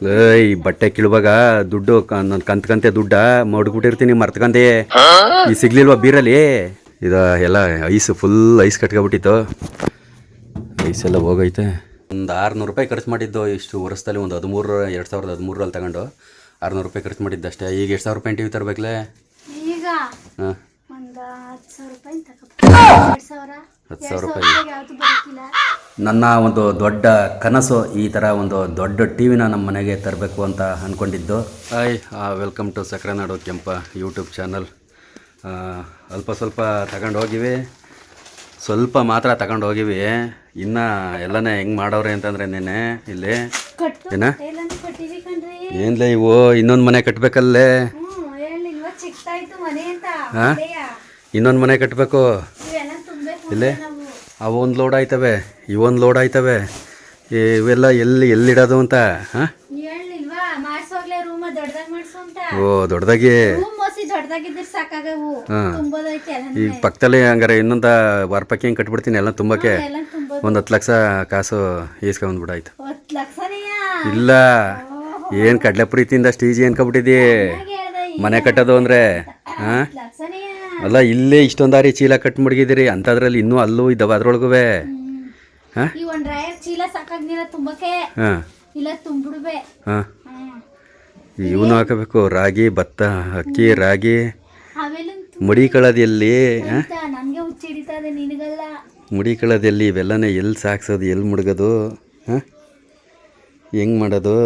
ಏಯ್ ಬಟ್ಟೆ ಕಿಳುವಾಗ ದುಡ್ಡು ನನ್ನ ಕಂತೆ ದುಡ್ಡ ಮಡ್ಬಿಟ್ಟಿರ್ತೀನಿ ಮರ್ತ್ಕಂದೆ ಈ ಸಿಗ್ಲಿಲ್ವಾ ಬೀರಲ್ಲಿ ಇದು ಎಲ್ಲ ಐಸ್ ಫುಲ್ ಐಸ್ ಕಟ್ಕೊಬಿಟ್ಟಿತ್ತು. ಐಸೆಲ್ಲ ಹೋಗೈತೆ. ಒಂದು 600 ರೂಪಾಯಿ ಖರ್ಚು ಮಾಡಿದ್ದು ಇಷ್ಟು ವರ್ಷದಲ್ಲಿ. ಒಂದು 2013 ತಗೊಂಡು 600 ರೂಪಾಯಿ ಖರ್ಚು ಮಾಡಿದ್ದು ಅಷ್ಟೇ. ಈಗ ಎಷ್ಟು ಸಾವಿರ ರೂಪಾಯಿ ಟಿ ವಿ ತರಬೇಕಲೇ? ಈಗ ಹಾಂ, ಒಂದು 10,000 ರೂಪಾಯಿ ತಗೋಬೇಕು. 10,000 ರೂಪಾಯಿ ನನ್ನ ಒಂದು ದೊಡ್ಡ ಕನಸು ಈ ಥರ ಒಂದು ದೊಡ್ಡ ಟಿ ವಿನ ನಮ್ಮ ಮನೆಗೆ ತರಬೇಕು ಅಂತ ಅಂದ್ಕೊಂಡಿದ್ದು. ಹಾಯ್, ವೆಲ್ಕಮ್ ಟು ಸಕ್ರೆನಾಡು ಕೆಂಪ ಯೂಟ್ಯೂಬ್ ಚಾನಲ್. ಅಲ್ಪ ಸ್ವಲ್ಪ ತಗೊಂಡು ಹೋಗಿವಿ, ಸ್ವಲ್ಪ ಮಾತ್ರ ತಗೊಂಡು ಹೋಗಿವಿ. ಇನ್ನು ಎಲ್ಲನೇ ಹೆಂಗೆ ಮಾಡವ್ರೆ ಅಂತಂದರೆ ನೆನೆ ಇಲ್ಲಿ ಏನ ಏನ್ಲೇ ಇವು ಇನ್ನೊಂದು ಮನೆ ಕಟ್ಟಬೇಕಲ್ಲೇ. ಹಾಂ, ಇನ್ನೊಂದು ಮನೆ ಕಟ್ಟಬೇಕು. ಇಲ್ಲೇ ಅವು ಒಂದು ಲೋಡ್ ಆಯ್ತವೆ, ಇವೊಂದು ಲೋಡ್ ಆಯ್ತವೆ. ಇವೆಲ್ಲ ಎಲ್ಲಿಡೋದು ಅಂತ. ಹಾಂ, ಓ ದೊಡ್ಡದಾಗಿ. ಈಗ ಪಕ್ಕದಲ್ಲಿ ಹಂಗಾರೆ ಇನ್ನೊಂದು ವಾರಪಕ್ಕಿ ಹಿಂಗೆ ಕಟ್ಬಿಡ್ತೀನಿ ಎಲ್ಲ ತುಂಬಕ್ಕೆ. ಒಂದು 10 ಲಕ್ಷ ಕಾಸು ಈಸ್ಕೊಂಡ್ಬಿಡಾಯ್ತು. ಇಲ್ಲ, ಏನು ಕಡಲೆ ಪ್ರೀತಿಯಿಂದ ಸ್ಟೀಜ್ ಏನ್ಕೊಬಿಟ್ಟಿದ್ದಿ ಮನೆ ಕಟ್ಟೋದು ಅಂದರೆ. ಹಾಂ, ಅಲ್ಲ ಇಲ್ಲೇ ಇಷ್ಟೊಂದಾರಿ ಚೀಲ ಕಟ್ ಮಡಗಿದಿರಿ ಅಂಥದ್ರಲ್ಲಿ ಇನ್ನೂ ಅಲ್ಲೂ ಇದ್ದಾವೆ ಅದ್ರೊಳಗೂ. ಹಾಂ ಹಾಂ, ಇವನು ಹಾಕಬೇಕು. ರಾಗಿ, ಭತ್ತ, ಅಕ್ಕಿ, ರಾಗಿ ಮಡಿಕೊಳ್ಳೋದು ಎಲ್ಲಿ? ಮಡಿಕೊಳ್ಳೋದು ಎಲ್ಲಿ? ಇವೆಲ್ಲನೇ ಎಲ್ಲಿ ಸಾಕ್ಸೋದು, ಎಲ್ಲಿ ಮುಡ್ಗೋದು? ಹಾಂ, ಹೆಂಗೆ ಮಾಡೋದು?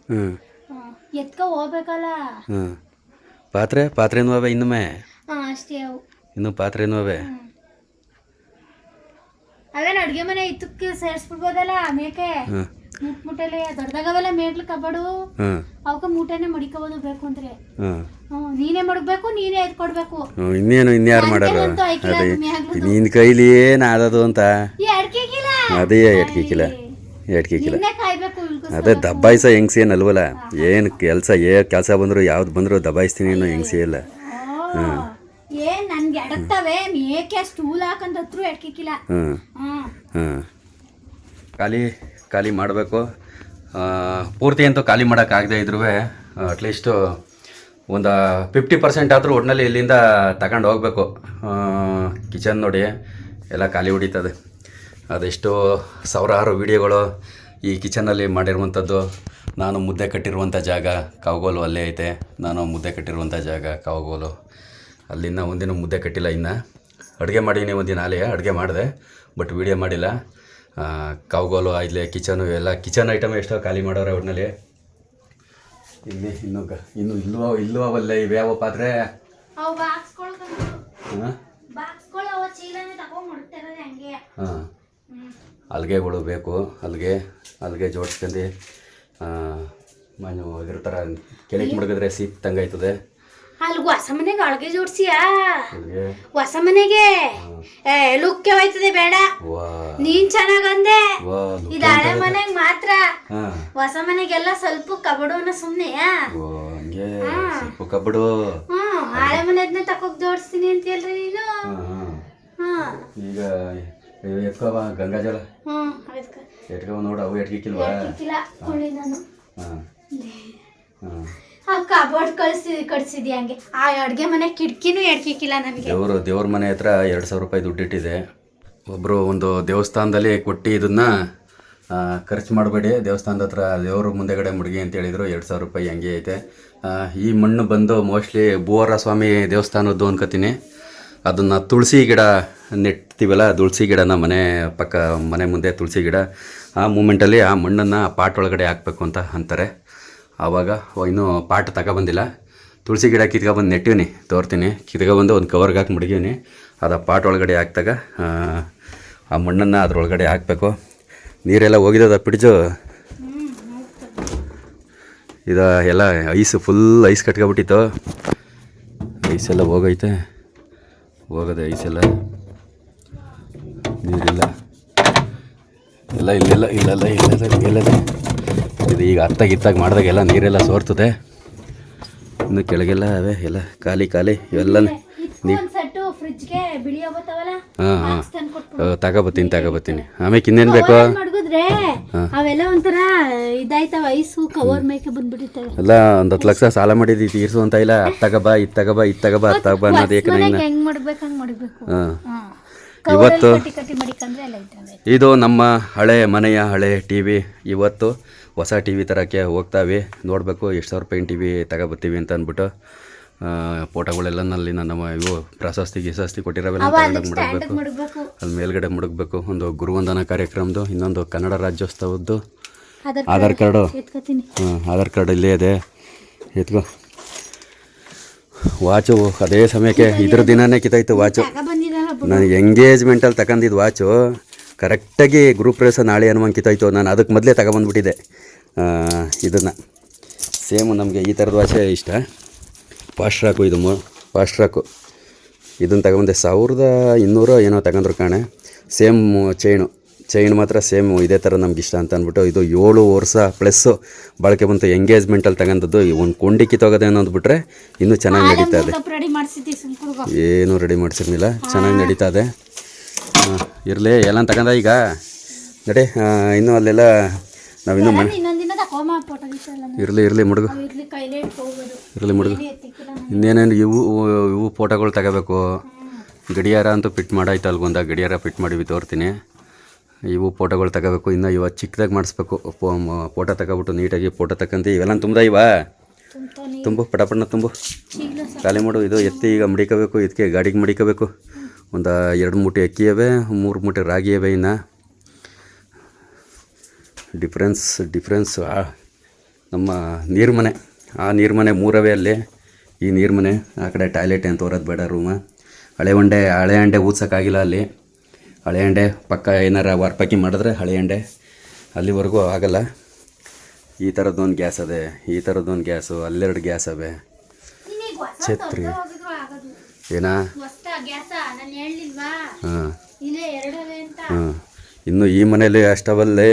ಹ್ಞೂ, ಹಾಂ, ಪಾತ್ರೆನೂ ಅವೆ ಇನ್ನೊಮ್ಮೆ. ಇನ್ನೂ ಪಾತ್ರೆನೂ ಅವೆ. ಅವೇನು ಅಡುಗೆ ಮನೆ ಇತ್ತಕ್ಕೆ ಸೇರಿಸ್ಬಿಡ್ಬೋದಲ್ಲ ಮೇಕೆ. ಮುಟ್ಟಲೆ ದೊಡ್ಡದಾಗವೆಲ್ಲ ಮೇಗ್ಲು ಕಬಾಡು ಅವಕ್ಕೆ ಮೂಟೆನೆ ಮಡಿಕೋಬೋದು ಬೇಕು ಅಂದ್ರೆ. ನೀನೇ ಮಡಗಬೇಕು, ನೀನೇ ಎದ್ ಕೊಡ್ಬೇಕು. ಇನ್ನೇನು ಇನ್ಯಾರು ಮಾಡೋರು? ಅದೇ ನಿನ್ನ ಕೈಲಿ ಏನು ಆದದು ಅಂತ. ಅದೇ ಎಟ್ಕಿಕ್ಕಿಲ್ಲ. ಅದೇ ದಬ್ಬಾಯಿಸ ಹೆಂಗ್ಸಿ ಏನಲ್ವಲ್ಲ. ಏನು ಕೆಲಸ ಬಂದರು ಯಾವ್ದು ಬಂದರೂ ದಬ್ಬಾಯಿಸ್ತೀನಿ ಅನ್ನೋ ಹೆಂಗ್ಸಿ ಇಲ್ಲ. ಹಾಂ, ಏನ್ ನನ್ಗೆ ಎಡಕ್ತವೆ ಮೇಕೆ ಸ್ಟೂಲ್ ಹಾಕಂತತ್ರು ಎಡ್ಕಿಕ್ಕಿಲ್ಲ. ಹಾಂ, ಖಾಲಿ ಮಾಡಬೇಕು. ಪೂರ್ತಿ ಅಂತೂ ಖಾಲಿ ಮಾಡೋಕ್ಕಾಗದೇ ಇದ್ರೂ ಅಟ್ಲೀಸ್ಟು ಒಂದು 50% ಆದರೂ ಒಟ್ಟಿನಲ್ಲಿ ಇಲ್ಲಿಂದ ತಗೊಂಡು ಹೋಗ್ಬೇಕು. ಕಿಚನ್ ನೋಡಿ ಎಲ್ಲ ಖಾಲಿ ಹೊಡಿತದೆ. ಅದೆಷ್ಟು ಸಾವಿರಾರು ವೀಡಿಯೋಗಳು ಈ ಕಿಚನಲ್ಲಿ ಮಾಡಿರುವಂಥದ್ದು. ನಾನು ಮುದ್ದೆ ಕಟ್ಟಿರುವಂಥ ಜಾಗ ಕಾವಗೋಲು ಅಲ್ಲೇ ಐತೆ. ನಾನು ಮುದ್ದೆ ಕಟ್ಟಿರುವಂಥ ಜಾಗ ಕಾವಗೋಲು. ಅಲ್ಲಿಂದ ಒಂದಿನ ಮುದ್ದೆ ಕಟ್ಟಿಲ್ಲ. ಇನ್ನು ಅಡುಗೆ ಮಾಡೀನಿ ಒಂದಿನ ಅಲ್ಲೇ ಅಡುಗೆ ಮಾಡಿದೆ, ಬಟ್ ವೀಡಿಯೋ ಮಾಡಿಲ್ಲ. ಕಾವಗೋಲು ಇಲ್ಲೇ ಕಿಚನು ಎಲ್ಲ ಕಿಚನ್ ಐಟಮ್ ಎಷ್ಟೋ ಖಾಲಿ ಮಾಡೋರೆ ಒಟ್ಟಿನಲ್ಲಿ. ಇಲ್ಲಿ ಇನ್ನು ಇಲ್ಲೂ ಅವಲ್ಲೇ ಇವ್ಯಾವ ಪಾತ್ರೆ. ಹಾಂ, ಅಲ್ಗೆಗಳು ಬೇಕು. ಅಲ್ಗೆ ಜೋಡಿಸ್ಕೊಂಡು ಮಣ್ಣು ಇದ್ರ ಥರ ಕೆಳಗೆ ಮುಳುಗಿದ್ರೆ ಸೀಪ್ ತಂಗಾಯ್ತದೆ. ಅಲ್ಲಿ ಹೊಸ ಮನೆಗೆ ಅಳ್ಗೆ ಜೋಡ್ಸಿಯಾ? ಹೊಸ ಮನೆಗೆ ಲುಕ್ಕೆ ಹೋಯ್ತದೆ ಬೇಡ. ನೀನ್ ಚೆನ್ನಾಗಂದೆ. ಇದು ಹಳೆ ಮನೆಗೆ ಮಾತ್ರ. ಹೊಸ ಮನೆಗೆಲ್ಲ ಸ್ವಲ್ಪ ಕಬಡೋನ ಸುಮ್ನೆ. ಕಬಡು ಹಳೆ ಮನೆದ್ನ ತಕೋಕ್ ಜೋಡಿಸ್ತೀನಿ ಅಂತ ಹೇಳ್ರಿ ನೀನು. ಈಗ ಎತ್ಕೋವ ಗಂಗಾಜಲ ಎಟ್ಕವ ನೋಡು. ಅವು ಎಟ್ಕಿಲ್ವಾ? ನಾನು ಕಬೋರ್ಡ್ ಕಳ್ಸಿದ್ಯ ಹಂಗೆ. ಆ ಅಡ್ಗೆ ಮನೆ ಕಿಟಕಿನೂ ಎಡ್ಕಿಕ್ಕಿಲ್ಲ ನನಗೆ. ದೇವ್ರ ಮನೆ ಹತ್ರ 2,000 ರೂಪಾಯಿ ದುಡ್ಡಿಟ್ಟಿದೆ. ಒಬ್ಬರು ಒಂದು ದೇವಸ್ಥಾನದಲ್ಲಿ ಕೊಟ್ಟು ಇದನ್ನು ಖರ್ಚು ಮಾಡಬೇಡಿ, ದೇವಸ್ಥಾನದ ಹತ್ರ ದೇವ್ರ ಮುಂದೆಗಡೆ ಮುಡುಗಿ ಅಂತ ಹೇಳಿದರು. 2,000 ರೂಪಾಯಿ ಹಂಗೆ ಐತೆ. ಈ ಮಣ್ಣು ಬಂದು ಮೋಸ್ಟ್ಲಿ ಭೂವರ ಸ್ವಾಮಿ ದೇವಸ್ಥಾನದ್ದು ಅನ್ಕೋತೀನಿ. ಅದನ್ನು ತುಳಸಿ ಗಿಡ ನೆಡ್ತೀವಲ್ಲ, ತುಳಸಿ ಗಿಡನ ಮನೆ ಮುಂದೆ ತುಳಸಿ ಗಿಡ. ಆ ಮೂಮೆಂಟಲ್ಲಿ ಆ ಮಣ್ಣನ್ನು ಪಾಟ್ ಒಳಗಡೆ ಹಾಕಬೇಕು ಅಂತ ಅಂತಾರೆ. ಆವಾಗ ಇನ್ನೂ ಪಾಟ್ ತಗೊಬಂದಿಲ್ಲ. ತುಳಸಿ ಗಿಡ ಕಿತ್ಕೊಬಂದು ನೆಟ್ಟಿವ್ನಿ, ತೋರ್ತೀನಿ. ಕಿತ್ಕೊಬಂದು ಒಂದು ಕವರ್ಗೆ ಹಾಕಿ ಮಡಗಿವ್ನಿ. ಅದು ಪಾಟ್ ಒಳಗಡೆ ಹಾಕಿದಾಗ ಆ ಮಣ್ಣನ್ನು ಅದ್ರೊಳಗಡೆ ಹಾಕಬೇಕು. ನೀರೆಲ್ಲ ಹೋಗಿದ್ದದ ಪಿಡ್ಜು. ಇದು ಎಲ್ಲ ಫುಲ್ ಐಸ್ ಕಟ್ಕೊಬಿಟ್ಟಿತ್ತು. ಐಸೆಲ್ಲ ಹೋಗೈತೆ. ಹೋಗದೆ ಐಸೆಲ್ಲ, ನೀರಿಲ್ಲ ಎಲ್ಲ ಇಲ್ಲೆಲ್ಲ. ಇದು ಈಗ ಹತ್ತಾಗ ಮಾಡಿದಾಗೆಲ್ಲ ನೀರೆಲ್ಲ ಸೋರ್ತದೆ. ಇನ್ನು ಕೆಳಗೆಲ್ಲ ಅವೇ ಎಲ್ಲ ಖಾಲಿ ಇವೆಲ್ಲ ನೀವು. ಹಾಂ ತಗೋಬತ್ತೀನಿ. ಆಮೇಲೆ ಇನ್ನೇನು ಬೇಕು? ತಗೊಂಡ್ರೆ ಅವೆಲ್ಲ ಒಂಥರ ಇದಾಯ್ತವ ಐಸು ಕವರ್ ಮೇಕೆ ಬಂದ್ಬಿಟ್ಟಿರ್ತವೆ. ಎಲ್ಲ ಒಂದು 10 ಲಕ್ಷ ಸಾಲ ಮಾಡಿದ್ದು ತೀರ್ಸು ಅಂತ ಇಲ್ಲ. ಅದು ತಗಬಾ ಇದು ತಗಬಾ ಇದು ತಗಬಾ ಅದು ತಗಬಾ ಅನ್ನೋದು ಏಕೆ ಮನೆಗೆ ಹೆಂಗ್ ಮಾಡ್ಬೇಕು ಹಂಗ್ ಮಾಡ್ಬೇಕು. ಇವತ್ತು ಕಟ್ಟಿ ಮಡಿಕಂದ್ರೆ ಎಲ್ಲ ಇದ್ದಂಗೆ. ಇದು ನಮ್ಮ ಹಳೆ ಮನೆಯ ಹಳೆ ಟಿ ವಿ. ಇವತ್ತು ಹೊಸ ಟಿ ವಿ ತರೋಕ್ಕೆ ಹೋಗ್ತಾವೆ. ನೋಡಬೇಕು ಎಷ್ಟು ಸಾವಿರ ರೂಪಾಯಿ ಟಿ ವಿ ತಗೊಬತ್ತೀವಿ ಅಂತ ಅಂದ್ಬಿಟ್ಟು ಫೋಟೋಗಳೆಲ್ಲ ನಲ್ಲಿ ನಮ್ಮ ಇವು ಪ್ರಶಸ್ತಿ ಕೊಟ್ಟಿರೋವೆಲ್ಲ ಮುಡಗಬೇಕು. ಅಲ್ಲಿ ಮೇಲ್ಗಡೆ ಮುಡಗಬೇಕು. ಒಂದು ಗುರುವಂದನಾ ಕಾರ್ಯಕ್ರಮದ್ದು, ಇನ್ನೊಂದು ಕನ್ನಡ ರಾಜ್ಯೋತ್ಸವದ್ದು ಆಧಾರ್ ಕಾರ್ಡು. ಆಧಾರ್ ಕಾರ್ಡ್ ಇಲ್ಲೇ ಇದೆ, ಎತ್ಕೋ. ವಾಚು ಅದೇ ಸಮಯಕ್ಕೆ ಇದ್ರ ದಿನನೇ ಕಿತ್ತಾಯ್ತು ವಾಚು. ನನಗೆ ಎಂಗೇಜ್ಮೆಂಟಲ್ಲಿ ತಗೊಂಡಿದ್ದು ವಾಚು ಕರೆಕ್ಟಾಗಿ ಗೃಹಪ್ರವೇಶ ನಾಳೆ ಅನ್ನುವಂಗೆ ಕಿತ್ತಾಯ್ತು. ನಾನು ಅದಕ್ಕೆ ಮೊದಲೇ ತಗೊಂಬಂದ್ಬಿಟ್ಟಿದ್ದೆ ಇದನ್ನು. ಸೇಮ್ ನಮಗೆ ಈ ಥರದ ವಾಚೆ ಇಷ್ಟ. ಫಾಸ್ಟ್ ಟ್ರ್ಯಾಕು ಇದು ಫಾಸ್ಟ್ ಟ್ರ್ಯಾಕು. ಇದನ್ನು ತಗೊಂಬಂದೆ 1200 ಏನೋ ತಗೊಂಡ್ರು ಕಾಣೆ. ಸೇಮ್ ಚೈನ್ ಮಾತ್ರ ಸೇಮ್ ಇದೇ ಥರ ನಮ್ಗೆ ಇಷ್ಟ ಅಂತ ಅಂದ್ಬಿಟ್ಟು ಇದು 7 ವರ್ಷ ಪ್ಲಸ್ಸು ಬಾಳಿಕೆ ಬಂತು. ಎಂಗೇಜ್ಮೆಂಟಲ್ಲಿ ತಗೊಂಡದ್ದು. ಒಂದು ಕೊಂಡಿ ಕಿತ್ತೋಗೋದೆ ಅನ್ನೋದು ಬಿಟ್ಟರೆ ಇನ್ನೂ ಚೆನ್ನಾಗಿ ನಡೀತಾ ಇದೆ. ಏನೂ ರೆಡಿ ಮಾಡಿಸಿರ್ಲಿಲ್ಲ, ಚೆನ್ನಾಗಿ ನಡೀತಾ ಇದೆ. ಇರಲಿ ಎಲ್ಲ ತಗೊಂಡ ಈಗ ನಡಿ. ಇನ್ನೂ ಅಲ್ಲೆಲ್ಲ ನಾವಿನ್ನೂ ಇರಲಿ ಮುಡುಗು ಇನ್ನೇನೇನು ಇವು ಫೋಟೋಗಳು ತಗೋಬೇಕು. ಗಡಿಯಾರ ಅಂತೂ ಫಿಟ್ ಮಾಡಾಯ್ತು. ಅಲ್ಗೊಂದ ಗಡಿಯಾರ ಫಿಟ್ ಮಾಡಿವಿ ತೋರ್ತೀನಿ. ಇವು ಫೋಟೋಗಳು ತಗೋಬೇಕು. ಇನ್ನು ಇವತ್ತು ಚಿಕ್ಕದಾಗಿ ಮಾಡಿಸ್ಬೇಕು. ಫೋಟೋ ತಗೊಬಿಟ್ಟು ನೀಟಾಗಿ ಫೋಟೋ ತಕ್ಕಂತ ಇವೆಲ್ಲ ತುಂಬ ತುಂಬು ಪಟಪಣ್ಣ ತುಂಬು ಖಾಲಿ ಮಾಡು. ಇದು ಎತ್ತಿ ಈಗ ಮಡಿಕೋಬೇಕು. ಇದಕ್ಕೆ ಗಾಡಿಗೆ ಮಡಿಕೋಬೇಕು. ಒಂದು 2 ಮೂಟೆ ಅಕ್ಕಿ ಇವೆ, 3 ಮೂಟೆ ರಾಗಿ ಇವೆ. ಇನ್ನು ಡಿಫ್ರೆನ್ಸ್ ನಮ್ಮ ನೀರು ಮನೆ, ಆ ನೀರು ಮನೆ 3 ಅವೆ ಅಲ್ಲಿ. ಈ ನೀರು ಮನೆ ಆ ಕಡೆ ಟಾಯ್ಲೆಟ್ ಅಂತ ತೋರೋದು ಬೇಡ. ರೂಮ ಹಳೆ ಅಂಡೆ ಊದ್ಸೋಕ್ಕಾಗಿಲ್ಲ ಅಲ್ಲಿ. ಹಳೆ ಅಂಡೆ ಪಕ್ಕ ಏನಾರ ವರ್ಪಾಕಿ ಮಾಡಿದ್ರೆ ಹಳೆ ಅಂಡೆ ಅಲ್ಲಿವರೆಗೂ ಆಗಲ್ಲ. ಈ ಥರದ್ದೊಂದು ಗ್ಯಾಸ್ ಅದೇ, ಈ ಥರದ್ದೊಂದು ಗ್ಯಾಸು, ಅಲ್ಲೆರಡು ಗ್ಯಾಸ್ ಅವೆ. ಛತ್ರಿ ಏನಾ ಹಾಂ ಹಾಂ. ಇನ್ನು ಈ ಮನೇಲಿ ಅಷ್ಟವಲ್ಲೇ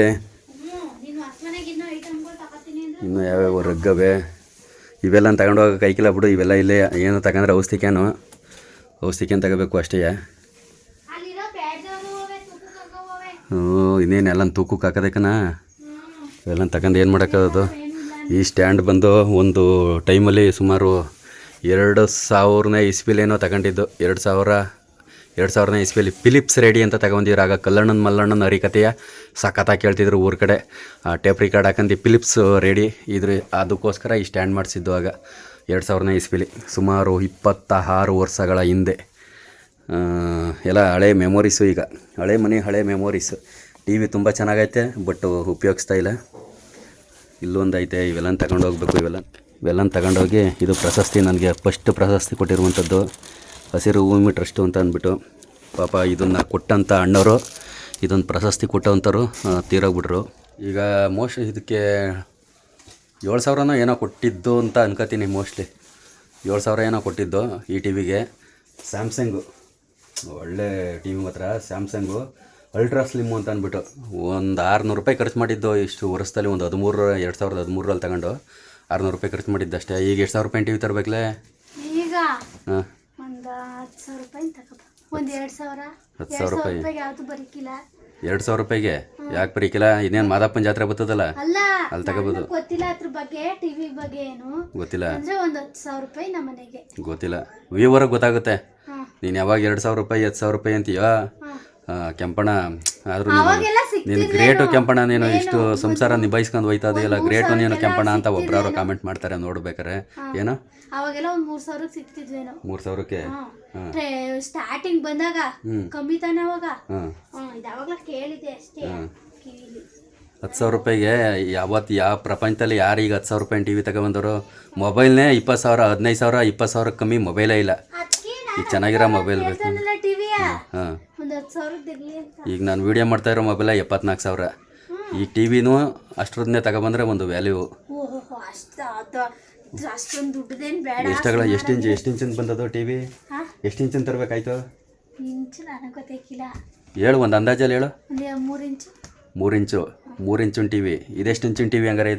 ಇನ್ನೂ ಯಾವ್ಯಾವ ರಗ್ಗವೆ ಇವೆಲ್ಲ ತಗೊಂಡೋಗಿ ಕೈಕಿಲ್ಲ ಬಿಡು. ಇವೆಲ್ಲ ಇಲ್ಲೇ ಏನು ತಗೊಂಡ್ರೆ ಔಷಧಿ ಕ್ಯಾನ್ ತಗೋಬೇಕು ಅಷ್ಟೇ. ಇನ್ನೇನೆಲ್ಲ ತೂಕಕ್ಕೆ ಹಾಕೋದಕ್ಕನ ಇವೆಲ್ಲ ತಗೊಂಡು ಏನು ಮಾಡೋಕ್ಕಾಗೋದು. ಈ ಸ್ಟ್ಯಾಂಡ್ ಬಂದು ಒಂದು ಟೈಮಲ್ಲಿ ಸುಮಾರು 2000ನೇ ಇಸ್ವಿಲೇನೋ ತಗೊಂಡಿದ್ದು. 2000ನೇ ಇಸ್ವಿಯಲ್ಲಿ ಫಿಲಿಪ್ಸ್ ರೇಡಿ ಅಂತ ತಗೊಂಡಿದ್ರು. ಆಗ ಮಲ್ಲಣ್ಣನ ಹರಿಕತೆಯ ಸಖತ್ತಾಗಿ ಕೇಳ್ತಿದ್ರು ಊರ ಕಡೆ. ಟೇಪ್ ರಿಕಾರ್ಡ್ ಹಾಕಂದು ಫಿಲಿಪ್ಸ್ ರೇಡಿ ಇದ್ರ ಅದಕ್ಕೋಸ್ಕರ ಈ ಸ್ಟ್ಯಾಂಡ್ ಮಾಡಿಸಿದ್ದು ಆಗ 2000ನೇ ಇಸ್ವಿಲಿ, ಸುಮಾರು 26 ವರ್ಷಗಳ ಹಿಂದೆ. ಎಲ್ಲ ಹಳೆ ಮೆಮೊರೀಸು. ಈಗ ಹಳೆ ಮನೆ ಹಳೆ ಮೆಮೊರೀಸು. ಟಿ ವಿ ತುಂಬ ಚೆನ್ನಾಗೈತೆ, ಬಟ್ ಉಪಯೋಗಿಸ್ತಾ ಇಲ್ಲ. ಇಲ್ಲೊಂದು ಐತೆ. ಇವೆಲ್ಲ ತಗೊಂಡು ಹೋಗ್ಬೇಕು. ಇವೆಲ್ಲ ತಗೊಂಡೋಗಿ ಇದು ಪ್ರಶಸ್ತಿ, ನನಗೆ ಫಸ್ಟ್ ಪ್ರಶಸ್ತಿ ಕೊಟ್ಟಿರುವಂಥದ್ದು ಹಸಿರು ಭೂಮಿ ಟ್ರಸ್ಟು ಅಂತ ಅಂದ್ಬಿಟ್ಟು. ಪಾಪ ಇದನ್ನು ಕೊಟ್ಟಂಥ ಅಣ್ಣವರು ಇದೊಂದು ಪ್ರಶಸ್ತಿ ಕೊಟ್ಟವಂಥವ್ರು ತೀರೋಗ್ಬಿಟ್ರು. ಈಗ ಮೋಸ್ಟ್ಲಿ ಇದಕ್ಕೆ 7,000 ಏನೋ ಕೊಟ್ಟಿದ್ದು ಅಂತ ಅನ್ಕೋತೀನಿ. ಮೋಸ್ಟ್ಲಿ 7,000 ಏನೋ ಕೊಟ್ಟಿದ್ದು ಈ ಟಿ ವಿಗೆ. ಸ್ಯಾಮ್ಸಂಗು ಒಳ್ಳೆ ಟಿ ವಿ ಮಾತ್ರ. ಸ್ಯಾಮ್ಸಂಗು ಅಲ್ಟ್ರಾ ಸ್ಲಿಮ್ಮು ಅಂತ ಅಂದ್ಬಿಟ್ಟು ಒಂದು 600 ರೂಪಾಯಿ ಖರ್ಚು ಮಾಡಿದ್ದು ಇಷ್ಟು ವರ್ಷದಲ್ಲಿ. ಒಂದು 2013ರಲ್ಲಿ ತಗೊಂಡು 600 ರೂಪಾಯಿ ಖರ್ಚು ಮಾಡಿದ್ದಷ್ಟೇ. ಈಗ ಎಷ್ಟು ಸಾವಿರ ರೂಪಾಯಿ ಟಿ ವಿ ತರಬೇಕಲೇ? ಈಗ ಹಾಂ ಒಂದು 10,000 ರೂಪಾಯಿ ತಗೋಬ. ಒಂದು 2,000 10,000 ರೂಪಾಯಿ ಯಾವುದು ಬರೀಕಿಲ್ಲ. 2,000 ರೂಪಾಯಿಗೆ ಯಾಕೆ ಬರೀಕಿಲ್ಲ? ಇನ್ನೇನು ಮಾದಪ್ಪನ ಜಾತ್ರೆ ಬರ್ತದಲ್ಲ, ಅಲ್ಲ ಅಲ್ಲಿ ತಗೋಬೋದು. ಗೊತ್ತಿಲ್ಲ ಅದ್ರ ಬಗ್ಗೆ, ಟಿವಿ ಬಗ್ಗೆ ಏನು ಗೊತ್ತಿಲ್ಲ. ಅಂದ್ರೆ ಒಂದು 10,000 ರೂಪಾಯಿ ನಮ್ಮ ಮನೆಗೆ ಗೊತ್ತಿಲ್ಲ. ವ್ಯೂವರೆಗೆ ಗೊತ್ತಾಗುತ್ತೆ. ನೀನು ಯಾವಾಗ 2,000 ರೂಪಾಯಿ 10,000 ರೂಪಾಯಿ ಅಂತೀಯ ಕೆಂಪಣ್ಣ. ಆದ್ರೂ ನೀನು ಗ್ರೇಟು ಕೆಂಪಣ್ಣ. ನೀನು ಇಷ್ಟು ಸಂಸಾರ ನಿಭಾಯಿಸ್ಕೊಂಡು ಹೋಯ್ತಾ ಇದೆಯಲ್ಲ, ಗ್ರೇಟು ನೀನು ಕೆಂಪಣ್ಣ ಅಂತ ಒಬ್ಬರವರು ಕಾಮೆಂಟ್ ಮಾಡ್ತಾರೆ ನೋಡ್ಬೇಕಾರೆ. ಏನೋ ಅವಾಗೆಲ್ಲ ಒಂದು 3,000 ಸಿಗ್ತಿದ್ವೇನೋ. 3,000ಕ್ಕೆ ಸ್ಟಾರ್ಟಿಂಗ್ ಬಂದಾಗ ಕಮ್ಮಿ ತಾನೆ ಅವಾಗ. ಇದಾವಾಗ್ಲೂ ಕೇಳಿದೆ ಅಷ್ಟೇ ಕಿವಿಲಿ. 10,000 ರೂಪಾಯಿಗೆ ಯಾವತ್ತು ಯಾವ ಪ್ರಪಂಚದಲ್ಲಿ ಯಾರು ಈಗ 10,000 ರೂಪಾಯಿ ಟಿ ವಿ ತಗೊಬಂದವರು? ಮೊಬೈಲ್ನೇ 20,000 15,000 20,000 ಕಮ್ಮಿ ಮೊಬೈಲೇ ಇಲ್ಲ. ಈಗ ಚೆನ್ನಾಗಿರೋ ಮೊಬೈಲ್ ಬೇಕು. ಹಾಂ, ಈಗ ನಾನು ವೀಡಿಯೋ ಮಾಡ್ತಾಯಿರೋ ಮೊಬೈಲ 74,000. ಈ ಟಿ ವಿನೂ ಅಷ್ಟರದ್ದೇ ತಗೊಬಂದ್ರೆ ಒಂದು ವ್ಯಾಲ್ಯೂ. ಎಷ್ಟಾಗಲ್ಲ? ಎಷ್ಟು ಇಂಚಿನ ಬಂದದು ಟಿ ವಿ? ಎಷ್ಟು ಇಂಚಿನ ತರಬೇಕಾಯ್ತು? ಹೇಳು, ಒಂದು ಅಂದಾಜಲ್ಲಿ ಹೇಳು. 3 ಇಂಚಿನ ಟಿ ವಿ. ಇದೆಷ್ಟು ಇಂಚಿನ ಟಿ ವಿ ಹಂಗಾರೆ?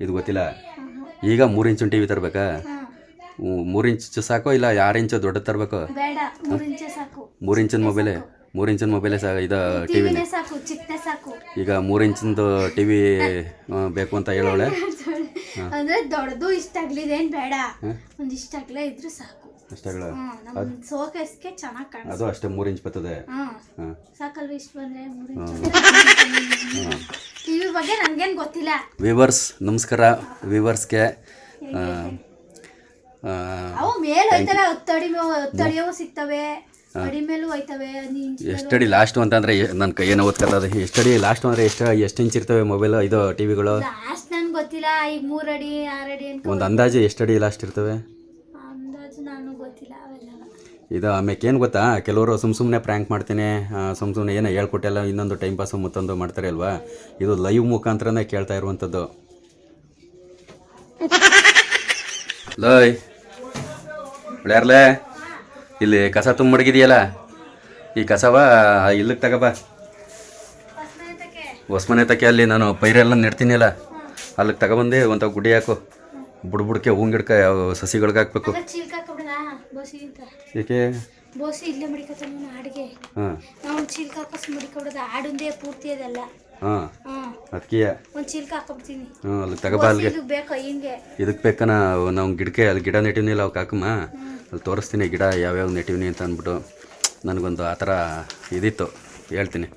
ಇದು ಗೊತ್ತಿಲ್ಲ. ಈಗ 3 ಇಂಚಿನ ಟಿ ವಿ ತರಬೇಕಾ? 3 ಇಂಚು ಸಾಕು ಇಲ್ಲ 6 ಇಂಚು ದೊಡ್ಡದು ತರಬೇಕು? 3 ಇಂಚಿನ ಮೊಬೈಲೇ 3 ಇಂಚಿನ ಮೊಬೈಲೇ ಇದು ಟಿ ವಿನೇ ಟಿವಿನೇ ಸಾಕು, ಚಿಕ್ಕನೇ ಸಾಕು. ಈಗ 3 ಇಂಚಿಂದು ಟಿ ವಿ ಬೇಕು ಅಂತ ಹೇಳೋಳೆ. ಅಂದ್ರೆ ದೊಡ್ಡದು ಇಷ್ಟ ಆಗ್ಲಿದೇನ್ ಬೇಡ, ಒಂದಿಷ್ಟ ಆಗ್ಲೇ ಇದ್ರು ಸಾಕು ಅಷ್ಟಗಳ. ನಮ್ಮ ಸೋಕೇಸ್ಗೆ ಚೆನ್ನಾಗಿ ಕಾಣ. ಅದು ಅಷ್ಟೇ 3 ಇಂಚ್ ಬರ್ತದೆ. ಸಾಕಲ್ವ ಇಷ್ಟು ಬಂದ್ರೆ 3 ಇಂಚ್. ಟಿವಿ ಬಗ್ಗೆ ನನ್ಗೇನು ಗೊತ್ತಿಲ್ಲ. ವ್ಯೂವರ್ಸ್ ನಮಸ್ಕಾರ. ವ್ಯೂವರ್ಸ್ಗೆ ಅವು ಮೇಲೆ ಹೋಯ್ತವೆ, ಒತ್ತಡಿಯವು ಸಿಗ್ತವೆ, ಅಡಿ ಮೇಲೂ ಹೋಯ್ತವೆ. ಎಷ್ಟಡಿ ಲಾಸ್ಟ್ ಅಂತಂದ್ರೆ ನನ್ನ ಕೈಯೇನೋ ಓದ್ಕತ್ತದ. ಎಷ್ಟಡಿ ಲಾಸ್ಟ್ ಅಂದ್ರೆ ಎಷ್ಟು ಇಂಚ್ ಇರ್ತವೆ ಮೊಬೈಲ್ ಇದು ಟಿ ವಿಗಳು? ಲಾಸ್ಟ್ ನನ್ಗೆ ಗೊತ್ತಿಲ್ಲ. ಈಗ 3 ಅಡಿ 6 ಅಡಿ ಅಂತ ಒಂದು ಅಂದಾಜು ಎಷ್ಟಡಿ ಲಾಸ್ಟ್ ಇರ್ತವೆ ಅಂದಾಜು ನಾನು ಗೊತ್ತಿಲ್ಲ ಅವೆಲ್ಲ. ಇದು ಆಮೇಲೆ ಏನು ಗೊತ್ತಾ, ಕೆಲವರು ಸುಮ್ಮನೆ ಪ್ರ್ಯಾಂಕ್ ಮಾಡ್ತೀನಿ, ಸುಮ್ಮನೆ ಏನೋ ಹೇಳ್ಕೊಟ್ಟೆಲ್ಲ ಇನ್ನೊಂದು ಟೈಮ್ ಪಾಸು ಮತ್ತೊಂದು ಮಾಡ್ತಾರೆ ಅಲ್ವಾ. ಇದು ಲೈವ್ ಮುಖಾಂತರನೇ ಕೇಳ್ತಾ ಇರುವಂಥದ್ದು. ಲೈ ಯಾರ್ಲೇ ಇಲ್ಲಿ ಕಸ ತುಂಬ ಮಡಗಿದೆಯಲ್ಲ, ಈ ಕಸವ ಇಲ್ಲಿಗೆ ತಗೋಬಾ. ಹೊಸ್ಮನೆ ತಕ್ಕೆ ಅಲ್ಲಿ ನಾನು ಪೈರೆಲ್ಲ ನೆಡ್ತೀನಿ ಅಲ್ಲ, ಅಲ್ಲಿಗೆ ತಗೊಬಂದು ಒಂದು ಗುಡಿ ಹಾಕು. ಬುಡ್ಬುಡ್ಕೆ ಹೂಂಗಿಡ್ಕ ಸಸಿಗಳಿಗೆ ಹಾಕ್ಬೇಕು. ಏಕೆ ಬೋಸಿ ಇಲ್ಲೇ ಮಡಿಕತ್ತಾನ ಅಡಿಗೆ. ನಾವು ಒಂದು ಚೀಲ್ಕ ಹಾಕೋಸ್ ಮಡಿಕೊಡೋದು ಆಡುಂದೇ ಪೂರ್ತಿ ಅದೆಲ್ಲ. ಅದಕ್ಕೆ ಒಂದು ಚೀಲ್ಕ ಹಾಕೊಬಿಡ್ತೀನಿ. ಅಲ್ಲಿ ತಗೋಬಾ. ಅಲ್ಲಿಗೆ ಬೇಕಾ ಹಿಂಗೆ ಇದಕ್ಕೆ ಬೇಕನ ನಾವು ಗಿಡಕ್ಕೆ ಅಲ್ಲಿ ಗಿಡ ನೆಟ್ಟಿವ್ನಿಲ್ಲ ಅವಕ್ಕೆ ಹಾಕಮ್ಮ. ಅಲ್ಲಿ ತೋರಿಸ್ತೀನಿ ಗಿಡ ಯಾವ್ಯಾವ ನೆಟ್ಟಿವ್ನಿ ಅಂತ ಅಂದ್ಬಿಟ್ಟು. ನನಗೊಂದು ಆ ಥರ ಇದಿತ್ತು, ಹೇಳ್ತೀನಿ.